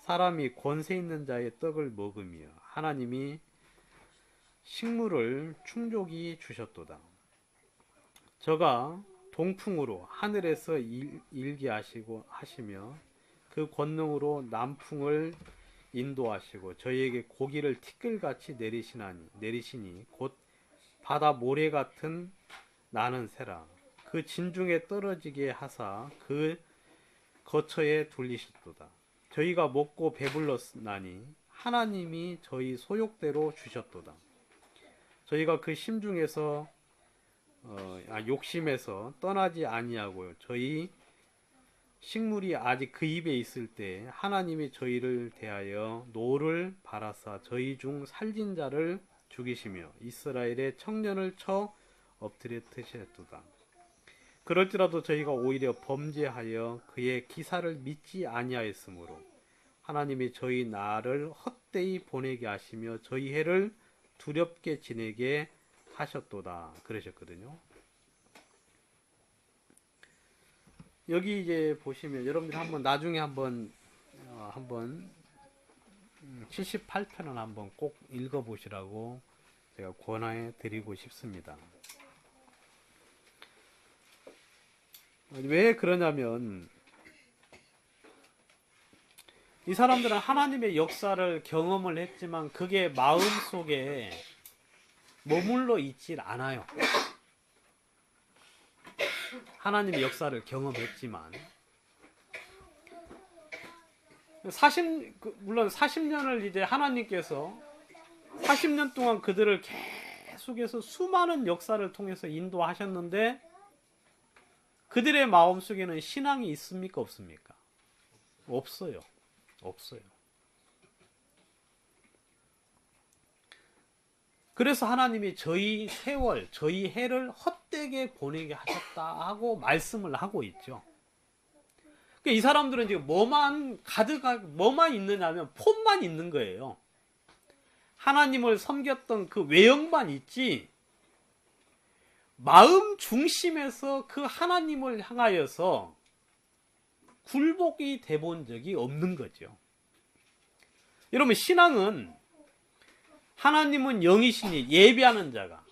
사람이 권세 있는 자의 떡을 먹으며 하나님이 식물을 충족히 주셨도다. 저가 동풍으로 하늘에서 일게 하시며 그 권능으로 남풍을 인도하시고 저희에게 고기를 티끌같이 내리시니 곧 바다 모래 같은 나는 새라. 그 진중에 떨어지게 하사 그 거처에 둘리셨도다. 저희가 먹고 배불렀나니 하나님이 저희 소욕대로 주셨도다. 저희가 그 심중에서 욕심에서 떠나지 아니하고요. 저희 식물이 아직 그 입에 있을 때 하나님이 저희를 대하여 노를 바라사 저희 중 살진 자를 죽이시며 이스라엘의 청년을 쳐 엎드려 트셨도다. 그럴지라도 저희가 오히려 범죄하여 그의 기사를 믿지 아니하였으므로 하나님이 저희 나를 헛되이 보내게 하시며 저희 해를 두렵게 지내게 하셨도다. 그러셨거든요. 여기 이제 보시면 여러분들 한번 나중에 한번 78편은 한번 꼭 읽어보시라고 제가 권하해 드리고 싶습니다. 왜 그러냐면 이 사람들은 하나님의 역사를 경험을 했지만 그게 마음속에 머물러 있질 않아요. 하나님의 역사를 경험했지만 물론 40년을 이제 하나님께서 40년 동안 그들을 계속해서 수많은 역사를 통해서 인도하셨는데 그들의 마음속에는 신앙이 있습니까? 없습니까? 없어요. 없어요. 그래서 하나님이 저희 세월, 저희 해를 헛되게 보내게 하셨다 하고 말씀을 하고 있죠. 이 사람들은 지금 뭐만 있느냐면 폰만 있는 거예요. 하나님을 섬겼던 그 외형만 있지 마음 중심에서 그 하나님을 향하여서 굴복이 돼본 적이 없는 거죠. 여러분 신앙은 하나님은 영이시니 예배하는 자가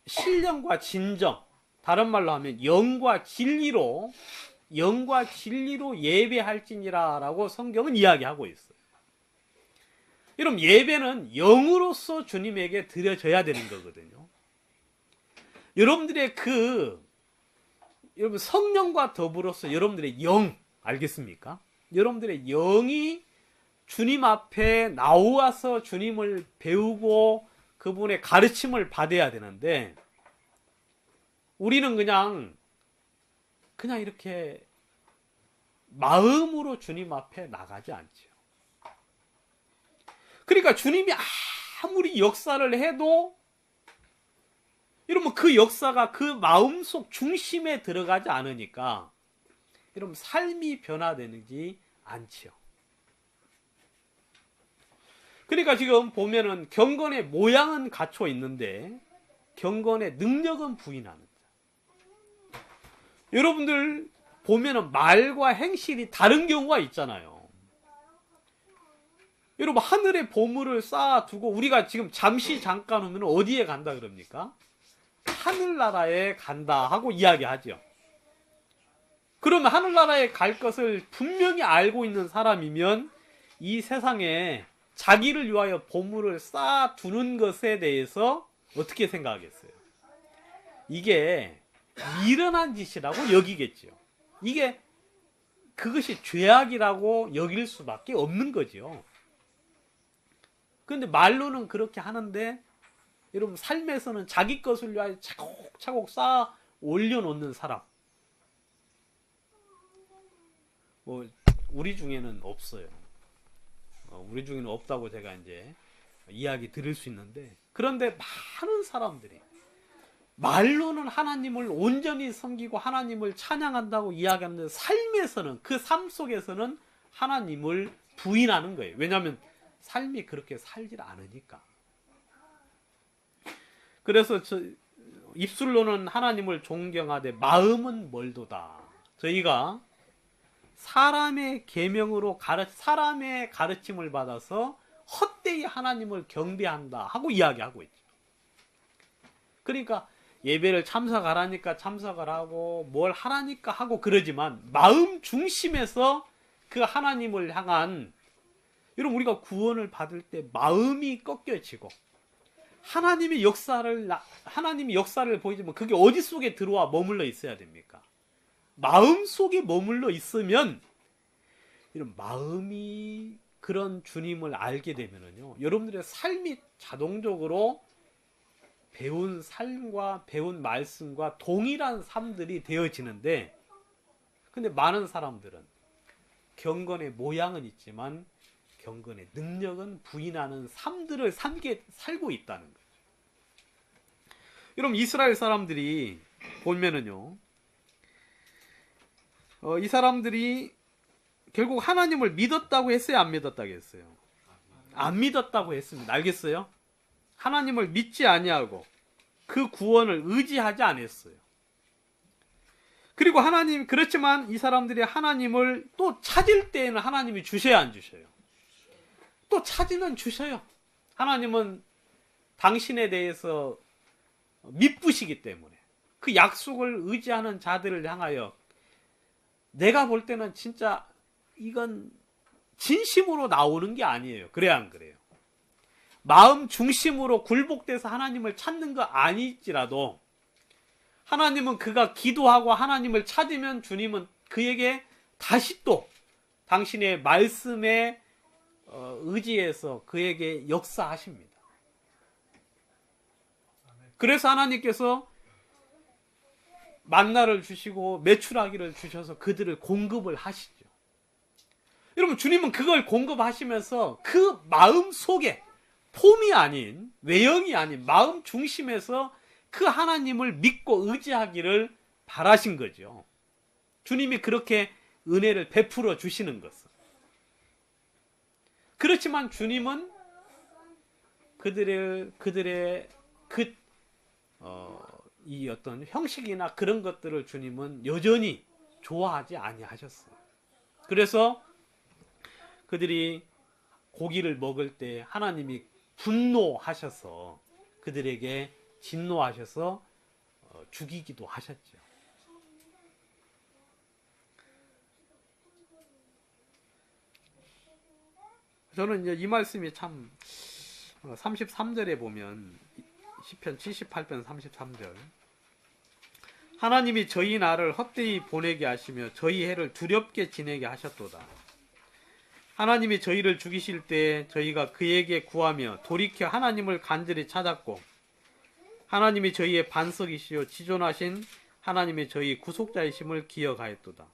신령과 진정, 다른 말로 하면 영과 진리로 예배할지니라 라고 성경은 이야기하고 있어요. 여러분, 예배는 영으로서 주님에게 드려져야 되는 거거든요. 여러분들의 여러분 성령과 더불어서 여러분들의 영, 알겠습니까? 여러분들의 영이 주님 앞에 나와서 주님을 배우고 그분의 가르침을 받아야 되는데, 우리는 그냥 이렇게 마음으로 주님 앞에 나가지 않죠. 그러니까 주님이 아무리 역사를 해도 여러분 그 역사가 그 마음속 중심에 들어가지 않으니까 여러분 삶이 변화되지 않죠. 그러니까 지금 보면은 경건의 모양은 갖춰 있는데 경건의 능력은 부인하는 거예요. 여러분들 보면은 말과 행실이 다른 경우가 있잖아요. 여러분 하늘에 보물을 쌓아두고 우리가 지금 잠깐 오면 어디에 간다 그럽니까? 하늘나라에 간다 하고 이야기하죠. 그러면 하늘나라에 갈 것을 분명히 알고 있는 사람이면 이 세상에 자기를 위하여 보물을 쌓아두는 것에 대해서 어떻게 생각하겠어요? 이게 미련한 짓이라고 여기겠죠. 그것이 죄악이라고 여길 수밖에 없는 거죠. 그런데 말로는 그렇게 하는데 여러분 삶에서는 자기 것을 위하여 차곡차곡 쌓아 올려놓는 사람, 우리 중에는 없어요. 우리 중에는 없다고 제가 이제 이야기 드릴 수 있는데, 그런데 많은 사람들이 말로는 하나님을 온전히 섬기고 하나님을 찬양한다고 이야기하는데 삶에서는, 그 삶 속에서는 하나님을 부인하는 거예요. 왜냐하면 삶이 그렇게 살질 않으니까. 그래서 입술로는 하나님을 존경하되 마음은 멀도다. 저희가 사람의 계명으로 사람의 가르침을 받아서 헛되이 하나님을 경배한다 하고 이야기하고 있죠. 그러니까 예배를 참석하라니까 참석을 하고 뭘 하라니까 하고 그러지만 마음 중심에서 그 하나님을 향한, 여러분 우리가 구원을 받을 때 마음이 꺾여지고 하나님의 역사를 보이지만 그게 어디 속에 들어와 머물러 있어야 됩니까? 마음 속에 머물러 있으면, 이런 마음이 그런 주님을 알게 되면은요, 여러분들의 삶이 자동적으로 배운 삶과 배운 말씀과 동일한 삶들이 되어지는데, 근데 많은 사람들은 경건의 모양은 있지만 경건의 능력은 부인하는 삶들을 살고 있다는 거죠. 여러분 이스라엘 사람들이 보면은요, 이 사람들이 결국 하나님을 믿었다고 했어요, 안 믿었다고 했어요? 안 믿었다고 했습니다. 알겠어요? 하나님을 믿지 아니하고 그 구원을 의지하지 않았어요. 그리고 그렇지만 이 사람들이 하나님을 또 찾을 때에는 하나님이 주셔야 안 주셔요? 또 찾으면 주셔요. 하나님은 당신에 대해서 미쁘시기 때문에 그 약속을 의지하는 자들을 향하여, 내가 볼 때는 진짜 이건 진심으로 나오는 게 아니에요. 그래야 안 그래요? 마음 중심으로 굴복돼서 하나님을 찾는 거 아닐지라도 하나님은 그가 기도하고 하나님을 찾으면 주님은 그에게 다시 또 당신의 말씀에 의지해서 그에게 역사하십니다. 그래서 하나님께서 만나를 주시고 메추라기를 주셔서 그들을 공급을 하시죠. 여러분 주님은 그걸 공급하시면서 그 마음 속에, 폼이 아닌, 외형이 아닌 마음 중심에서 그 하나님을 믿고 의지하기를 바라신 거죠. 주님이 그렇게 은혜를 베풀어 주시는 것은. 그렇지만 주님은 그들의 이 어떤 형식이나 그런 것들을 주님은 여전히 좋아하지 아니하셨어요. 그래서 그들이 고기를 먹을 때 하나님이 분노하셔서 그들에게 진노하셔서 죽이기도 하셨죠. 저는 이제 이 말씀이 참 33절에 보면 시편 78편 33절 하나님이 저희 날을 헛되이 보내게 하시며 저희 해를 두렵게 지내게 하셨도다. 하나님이 저희를 죽이실 때 저희가 그에게 구하며 돌이켜 하나님을 간절히 찾았고 하나님이 저희의 반석이시요 지존하신 하나님의 저희 구속자이심을 기억하였도다.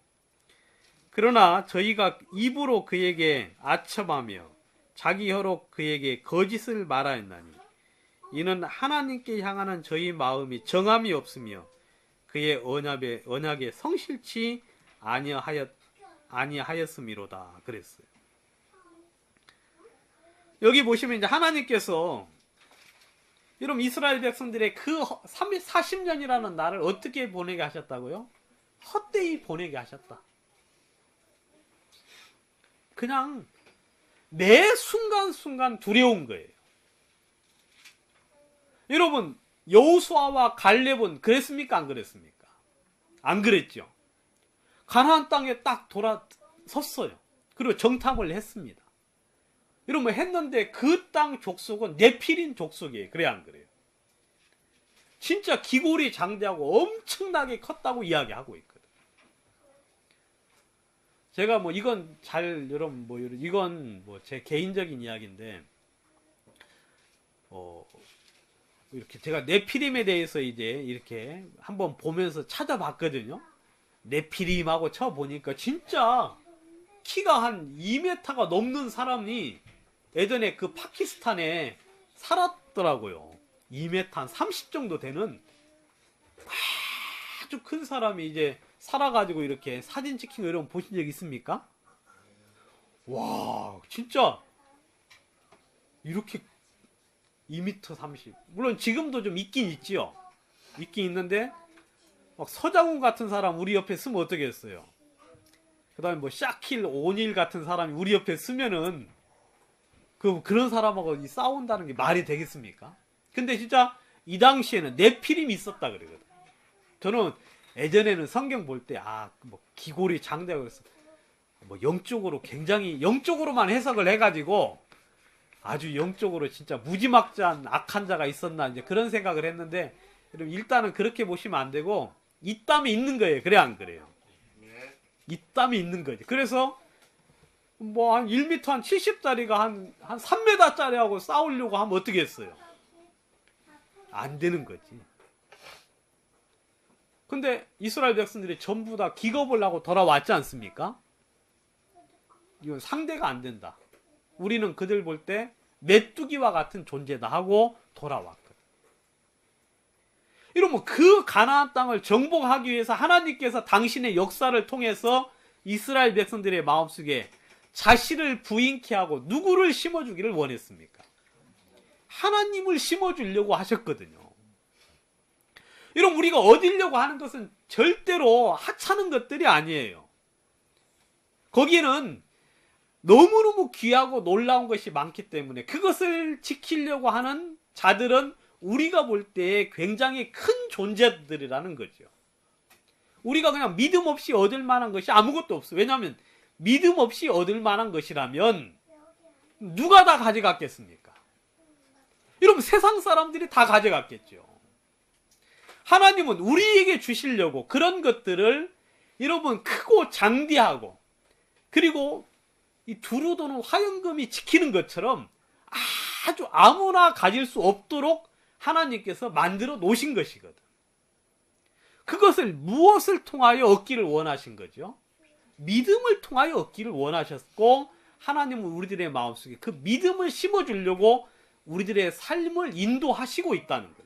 그러나 저희가 입으로 그에게 아첨하며 자기 혀로 그에게 거짓을 말하였나니 이는 하나님께 향하는 저희 마음이 정함이 없으며 그의 언약에 성실치 아니하였음이로다 그랬어요. 여기 보시면 이제 하나님께서 여러분 이스라엘 백성들의 그 40년이라는 날을 어떻게 보내게 하셨다고요? 헛되이 보내게 하셨다. 그냥 매 순간순간 두려운 거예요. 여러분 여호수아와 갈렙은 그랬습니까? 안 그랬습니까? 안 그랬죠. 가나안 땅에 딱 돌아섰어요. 그리고 정탐을 했습니다. 여러분 했는데 그 땅 족속은 네필인 족속이에요. 그래 안 그래요? 진짜 기골이 장대하고 엄청나게 컸다고 이야기하고 있거든. 제가 뭐 이건 여러분 뭐 이건 뭐 제 개인적인 이야기인데 이렇게 제가 네피림에 대해서 이제 이렇게 한번 보면서 찾아봤거든요. 네피림하고 쳐보니까 진짜 키가 한 2m가 넘는 사람이 예전에 그 파키스탄에 살았더라고요. 2m 한 30 정도 되는 아주 큰 사람이 이제 살아가지고 이렇게 사진 찍힌 거 이런 거 보신 적 있습니까? 와, 진짜 이렇게 2m 30. 물론 지금도 좀 있긴 있지요. 있긴 있는데 막 서장훈 같은 사람 우리 옆에 쓰면 어떻겠어요? 그 다음에 뭐 샤킬 오닐 같은 사람이 우리 옆에 쓰면은 그런 사람하고 싸운다는 게 말이 되겠습니까? 근데 진짜 이 당시에는 네피림이 있었다 그러거든. 저는 예전에는 성경 볼 때 뭐 기골이 장대하고 그래서 뭐 영적으로 굉장히 영적으로만 해석을 해가지고 아주 영적으로 진짜 무지막지한 악한 자가 있었나 이제 그런 생각을 했는데 일단은 그렇게 보시면 안 되고 있다면 있는 거예요. 그래 안 그래요? 네. 있다면 있는 거지. 그래서 뭐 한 1m 한 70짜리가 한 3m짜리하고 싸우려고 하면 어떻게 했어요? 안 되는 거지. 근데 이스라엘 백성들이 전부 다 기겁을 하고 돌아왔지 않습니까? 이건 상대가 안 된다. 우리는 그들 볼 때 메뚜기와 같은 존재다 하고 돌아왔거든. 이러면 그 가나안 땅을 정복하기 위해서 하나님께서 당신의 역사를 통해서 이스라엘 백성들의 마음속에 자신을 부인케 하고 누구를 심어주기를 원했습니까? 하나님을 심어주려고 하셨거든요. 여러분 우리가 얻으려고 하는 것은 절대로 하찮은 것들이 아니에요. 거기에는 너무너무 귀하고 놀라운 것이 많기 때문에 그것을 지키려고 하는 자들은 우리가 볼 때 굉장히 큰 존재들이라는 거죠. 우리가 그냥 믿음 없이 얻을 만한 것이 아무것도 없어요. 왜냐하면 믿음 없이 얻을 만한 것이라면 누가 다 가져갔겠습니까? 여러분 세상 사람들이 다 가져갔겠죠. 하나님은 우리에게 주시려고 그런 것들을 여러분 크고 장대하고 그리고 이 두루 도는 화영금이 지키는 것처럼 아주 아무나 가질 수 없도록 하나님께서 만들어 놓으신 것이거든. 그것을 무엇을 통하여 얻기를 원하신 거죠? 믿음을 통하여 얻기를 원하셨고 하나님은 우리들의 마음속에 그 믿음을 심어주려고 우리들의 삶을 인도하시고 있다는 거죠.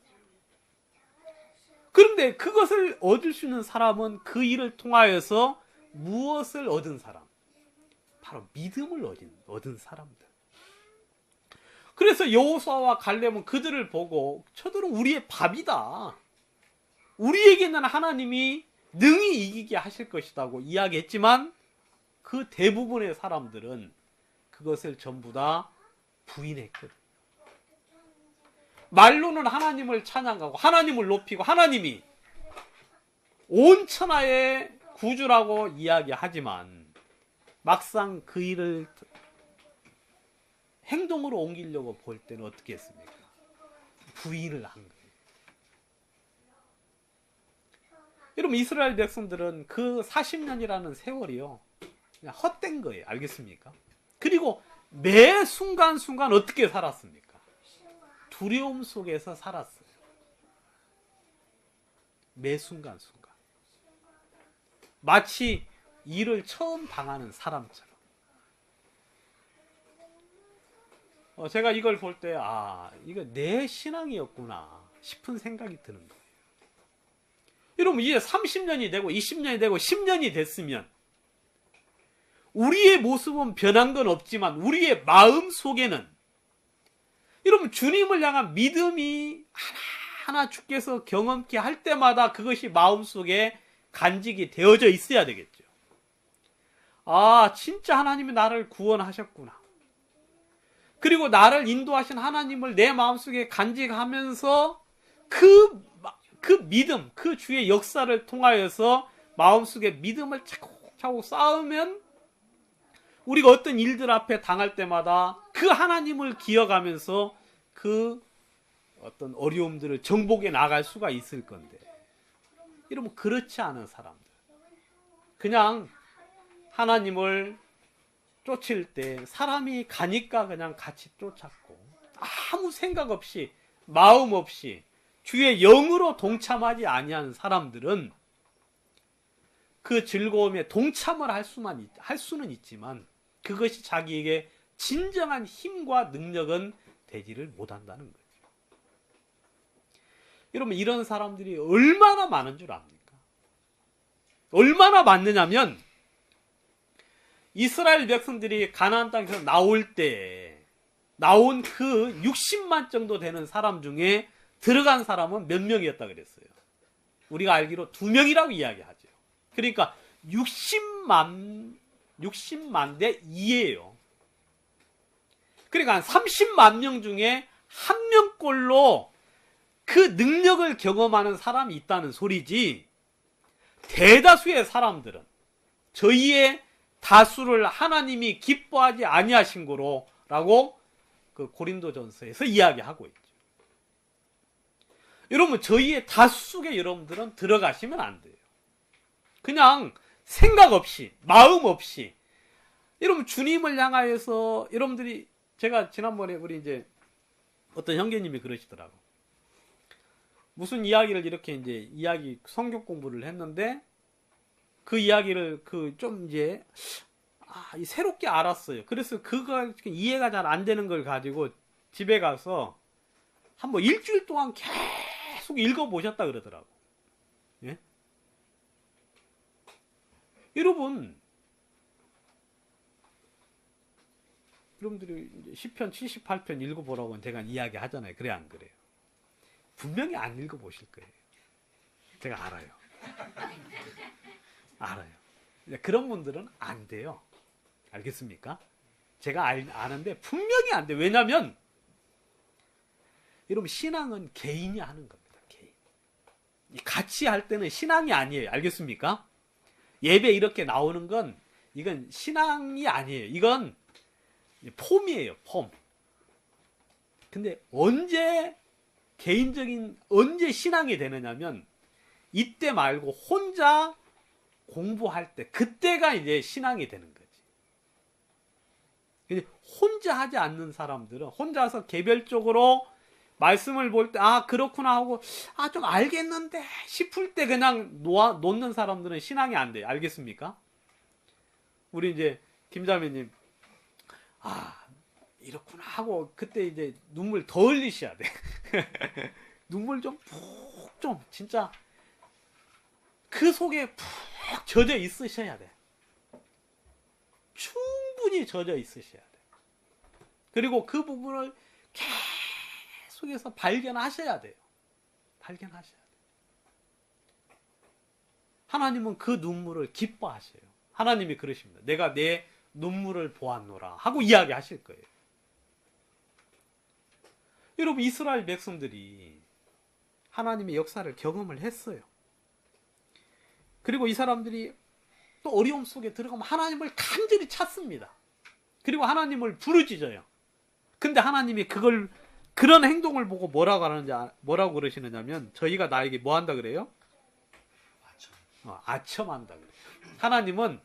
그런데 그것을 얻을 수 있는 사람은 그 일을 통하여서 무엇을 얻은 사람? 바로 믿음을 얻은 사람들. 그래서 여호수아와 갈렙은 그들을 보고 저들은 우리의 밥이다. 우리에게는 하나님이 능히 이기게 하실 것이라고 이야기했지만 그 대부분의 사람들은 그것을 전부 다 부인했거든요. 말로는 하나님을 찬양하고 하나님을 높이고 하나님이 온 천하의 구주라고 이야기하지만 막상 그 일을 행동으로 옮기려고 볼 때는 어떻게 했습니까? 부인을 한 거예요. 여러분, 이스라엘 백성들은 그 40년이라는 세월이요, 그냥 헛된 거예요. 알겠습니까? 그리고 매 순간순간 어떻게 살았습니까? 두려움 속에서 살았어요. 매 순간순간. 마치 일을 처음 당하는 사람처럼. 제가 이걸 볼 때, 이거 내 신앙이었구나 싶은 생각이 드는 거예요. 여러분, 이제 30년이 되고 20년이 되고 10년이 됐으면 우리의 모습은 변한 건 없지만 우리의 마음 속에는, 여러분, 주님을 향한 믿음이 하나하나 주께서 경험케 할 때마다 그것이 마음속에 간직이 되어져 있어야 되겠죠. 진짜 하나님이 나를 구원하셨구나. 그리고 나를 인도하신 하나님을 내 마음속에 간직하면서 그 믿음, 그 주의 역사를 통하여서 마음속에 믿음을 차곡차곡 쌓으면 우리가 어떤 일들 앞에 당할 때마다 그 하나님을 기억하면서 그 어떤 어려움들을 정복해 나갈 수가 있을 건데, 여러분, 그렇지 않은 사람들, 그냥 하나님을 쫓을 때 사람이 가니까 그냥 같이 쫓았고 아무 생각 없이 마음 없이 주의 영으로 동참하지 아니하는 사람들은 그 즐거움에 동참을 할 수는 있지만 그것이 자기에게 진정한 힘과 능력은 되지를 못한다는 거죠. 여러분, 이런 사람들이 얼마나 많은 줄 압니까? 얼마나 많느냐면, 이스라엘 백성들이 가나안 땅에서 나올 때 나온 그 60만 정도 되는 사람 중에 들어간 사람은 몇 명이었다 그랬어요? 우리가 알기로 2명이라고 이야기하죠. 그러니까 60만 대 2예요. 그러니까 한 30만 명 중에 한 명꼴로 그 능력을 경험하는 사람이 있다는 소리지, 대다수의 사람들은 저희의 다수를 하나님이 기뻐하지 아니하신 거로라고 그 고린도전서에서 이야기하고 있죠. 여러분, 저희의 다수 속에 여러분들은 들어가시면 안 돼요. 그냥 생각 없이, 마음 없이, 여러분, 주님을 향하여서, 여러분들이, 제가 지난번에 우리 이제 어떤 형제님이 그러시더라고. 무슨 이야기를 이렇게 이제 성경 공부를 했는데, 그 이야기를 좀 이제 새롭게 알았어요. 그래서 그거 이해가 잘 안 되는 걸 가지고 집에 가서 한번 일주일 동안 계속 읽어보셨다 그러더라고. 예? 여러분들이 이제 시편 78편 읽어보라고 제가 이야기 하잖아요. 그래 안 그래요? 분명히 안 읽어보실 거예요. 제가 알아요. 알아요. 그런 분들은 안 돼요. 알겠습니까? 제가 아는데 분명히 안 돼요. 왜냐하면 여러분, 신앙은 개인이 하는 겁니다. 개인. 같이 할 때는 신앙이 아니에요. 알겠습니까? 예배 이렇게 나오는 건 이건 신앙이 아니에요. 이건 폼이에요. 폼. 근데 언제 신앙이 되느냐면 이때 말고 혼자 공부할 때, 그때가 이제 신앙이 되는 거지. 혼자 하지 않는 사람들은 혼자서 개별적으로 말씀을 볼 때 그렇구나 하고 좀 알겠는데 싶을 때 그냥 놓는 사람들은 신앙이 안 돼요. 알겠습니까? 우리 이제 김자매님 이렇구나 하고 그때 이제 눈물 더 흘리셔야 돼. 눈물 좀 푹 좀 진짜 그 속에 푹 젖어 있으셔야 돼. 충분히 젖어 있으셔야 돼. 그리고 그 부분을 계속해서 발견하셔야 돼요. 발견하셔야 돼요. 하나님은 그 눈물을 기뻐하셔요. 하나님이 그러십니다. 내가 내 눈물을 보았노라 하고 이야기하실 거예요. 여러분, 이스라엘 백성들이 하나님의 역사를 경험을 했어요. 그리고 이 사람들이 또 어려움 속에 들어가면 하나님을 간절히 찾습니다. 그리고 하나님을 부르짖어요. 근데 하나님이 그런 행동을 보고 뭐라고 그러시느냐면, 저희가 나에게 뭐 한다 그래요? 아첨한다 그래요. 하나님은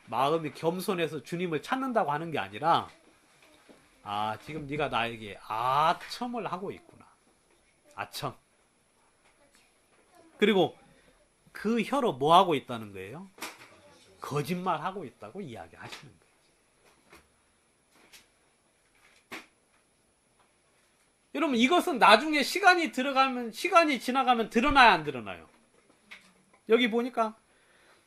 마음이 겸손해서 주님을 찾는다고 하는 게 아니라, 지금 네가 나에게 아첨을 하고 있구나. 아첨. 그리고 그 혀로 뭐 하고 있다는 거예요? 거짓말 하고 있다고 이야기하시는 거예요. 여러분, 이것은 나중에 시간이 지나가면 드러나야 안 드러나요? 여기 보니까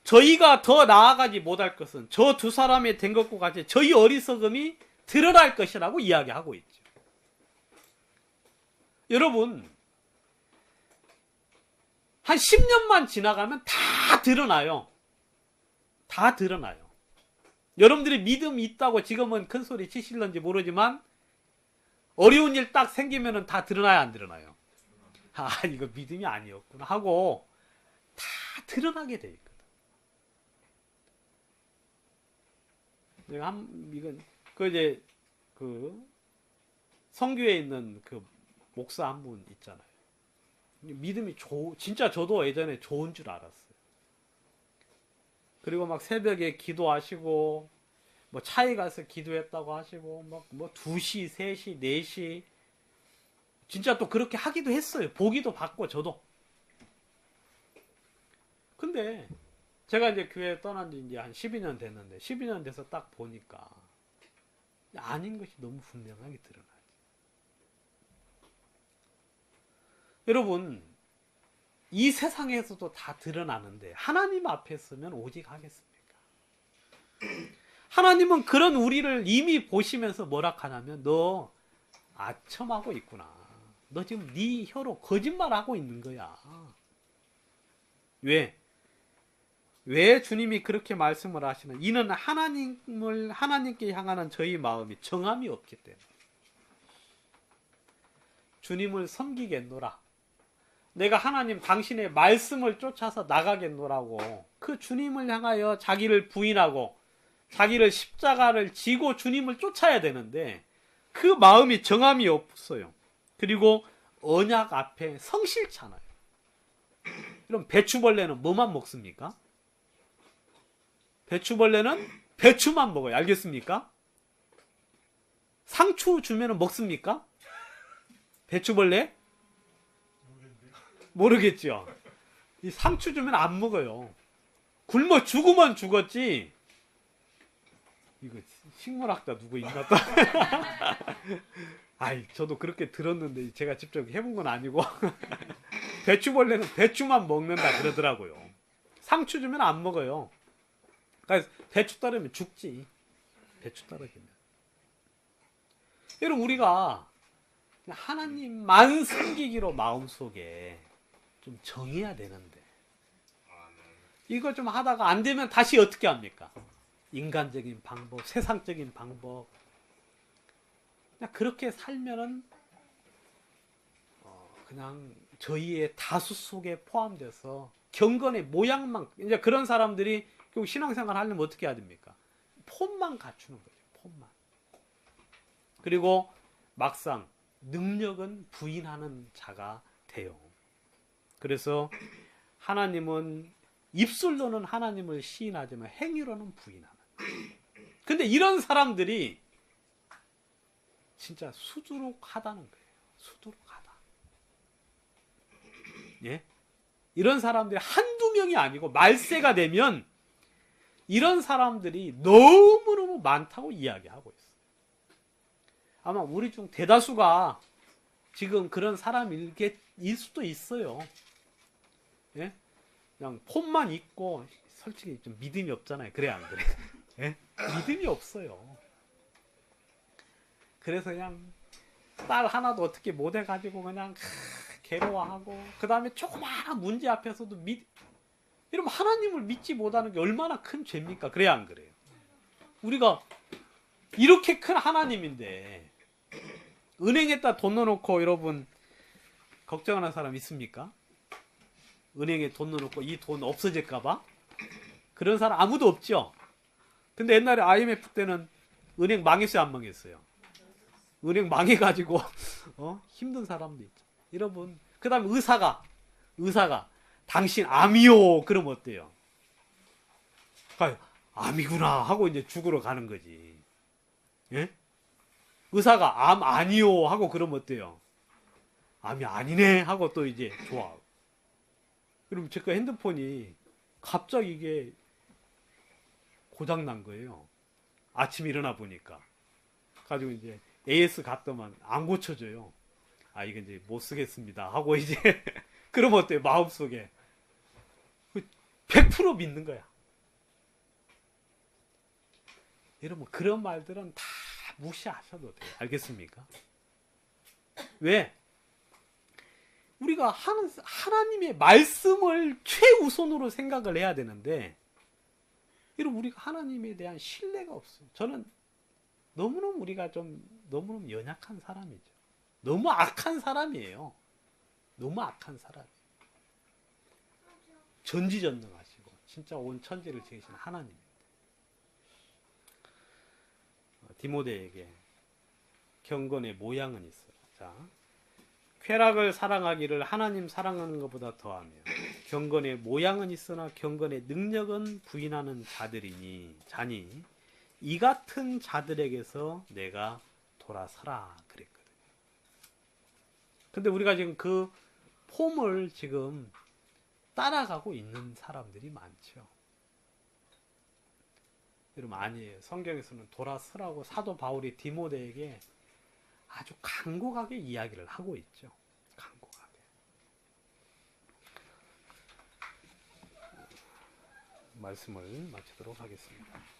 저희가 더 나아가지 못할 것은 저 두 사람이 된 것과 같이 저희 어리석음이 드러날 것이라고 이야기하고 있죠. 여러분, 한 10년만 지나가면 다 드러나요. 다 드러나요. 여러분들이 믿음이 있다고 지금은 큰 소리 치실런지 모르지만, 어려운 일 딱 생기면은 다 드러나야 안 드러나요? 이거 믿음이 아니었구나 하고 다 드러나게 돼 있거든. 이건 성교에 있는 그 목사 한 분 있잖아요. 믿음이 진짜 저도 예전에 좋은 줄 알았어요. 그리고 막 새벽에 기도하시고, 뭐 차에 가서 기도했다고 하시고, 뭐 2시, 3시, 4시. 진짜 또 그렇게 하기도 했어요. 보기도 받고, 저도. 근데, 제가 이제 교회 떠난 지 이제 한 12년 됐는데, 12년 돼서 딱 보니까, 아닌 것이 너무 분명하게 드러나죠. 여러분, 이 세상에서도 다 드러나는데, 하나님 앞에 서면 오직 하겠습니까? 하나님은 그런 우리를 이미 보시면서 뭐라 하냐면, 너 아첨하고 있구나. 너 지금 네 혀로 거짓말하고 있는 거야. 왜 주님이 그렇게 말씀을 하시는? 이는 하나님께 향하는 저희 마음이 정함이 없기 때문에. 주님을 섬기겠노라. 내가 하나님 당신의 말씀을 쫓아서 나가겠노라고 그 주님을 향하여 자기를 부인하고 자기를 십자가를 지고 주님을 쫓아야 되는데, 그 마음이 정함이 없어요. 그리고 언약 앞에 성실찮아요. 그럼 배추벌레는 뭐만 먹습니까? 배추벌레는 배추만 먹어요. 알겠습니까? 상추 주면 먹습니까? 배추벌레? 모르겠죠. 이 상추 주면 안 먹어요. 굶어 죽으면 죽었지. 이거 식물학자 누구 있나 또? 저도 그렇게 들었는데 제가 직접 해본 건 아니고 배추벌레는 배추만 먹는다 그러더라고요. 상추 주면 안 먹어요. 그러니까 배추 따르면 죽지. 배추 따르기면. 여러분, 우리가 하나님만 섬기기로 마음속에 좀 정해야 되는데, 이거 좀 하다가 안 되면 다시 어떻게 합니까? 인간적인 방법, 세상적인 방법. 그냥 그렇게 살면은 그냥 저희의 다수 속에 포함돼서 경건의 모양만, 이제 그런 사람들이 결국 신앙생활 하려면 어떻게 해야 됩니까? 폼만 갖추는 거죠. 폼만. 그리고 막상 능력은 부인하는 자가 돼요. 그래서 하나님은 입술로는 하나님을 시인하지만 행위로는 부인하는. 근데 이런 사람들이 진짜 수두룩하다는 거예요. 수두룩하다. 예? 이런 사람들이 한두 명이 아니고 말세가 되면 이런 사람들이 너무너무 많다고 이야기하고 있어요. 아마 우리 중 대다수가 지금 그런 사람일 수도 있어요. 예? 그냥 폼만 있고 솔직히 좀 믿음이 없잖아요. 그래 안 그래? 예? 믿음이 없어요. 그래서 그냥 딸 하나도 어떻게 못 해가지고 그냥 괴로워하고, 그 다음에 조그마한 문제 앞에서도 여러분, 하나님을 믿지 못하는 게 얼마나 큰 죄입니까? 그래야 안 그래요? 우리가 이렇게 큰 하나님인데 은행에다 돈 넣어놓고, 여러분 걱정하는 사람 있습니까? 은행에 돈 넣어놓고 이 돈 없어질까봐? 그런 사람 아무도 없죠? 근데 옛날에 IMF 때는 은행 망했어요, 안 망했어요? 은행 망해가지고 힘든 사람도 있죠. 여러분, 그 다음에 의사가 당신 암이요 그러면 어때요? 암이구나 하고 이제 죽으러 가는 거지. 예? 의사가 암 아니요 하고 그러면 어때요? 암이 아니네 하고 또 이제 좋아. 그럼 제가 핸드폰이 갑자기 이게 고장 난 거예요. 아침에 일어나 보니까. 가지고 이제 AS 갔더만 안 고쳐져요. 아, 이거 이제 못 쓰겠습니다 하고 이제 그러면 어때요? 마음속에 100% 믿는 거야. 여러분, 그런 말들은 다 무시하셔도 돼요. 알겠습니까? 왜? 우리가 하나님의 말씀을 최우선으로 생각을 해야 되는데, 여러분, 우리가 하나님에 대한 신뢰가 없어요. 저는 너무너무 우리가 좀 너무너무 연약한 사람이죠. 너무 악한 사람이에요. 너무 악한 사람이에요. 전지전능하시고 진짜 온 천지를 지으신 하나님입니다. 디모데에게 경건의 모양은 있어요. 자, 쾌락을 사랑하기를 하나님 사랑하는 것보다 더하며 경건의 모양은 있으나 경건의 능력은 부인하는 자니 이 같은 자들에게서 내가 돌아서라 그랬거든요. 근데 우리가 지금 그 폼을 지금 따라가고 있는 사람들이 많죠. 여러분, 아니에요. 성경에서는 돌아서라고 사도 바울이 디모데에게 아주 간곡하게 이야기를 하고 있죠. 간곡하게. 말씀을 마치도록 하겠습니다.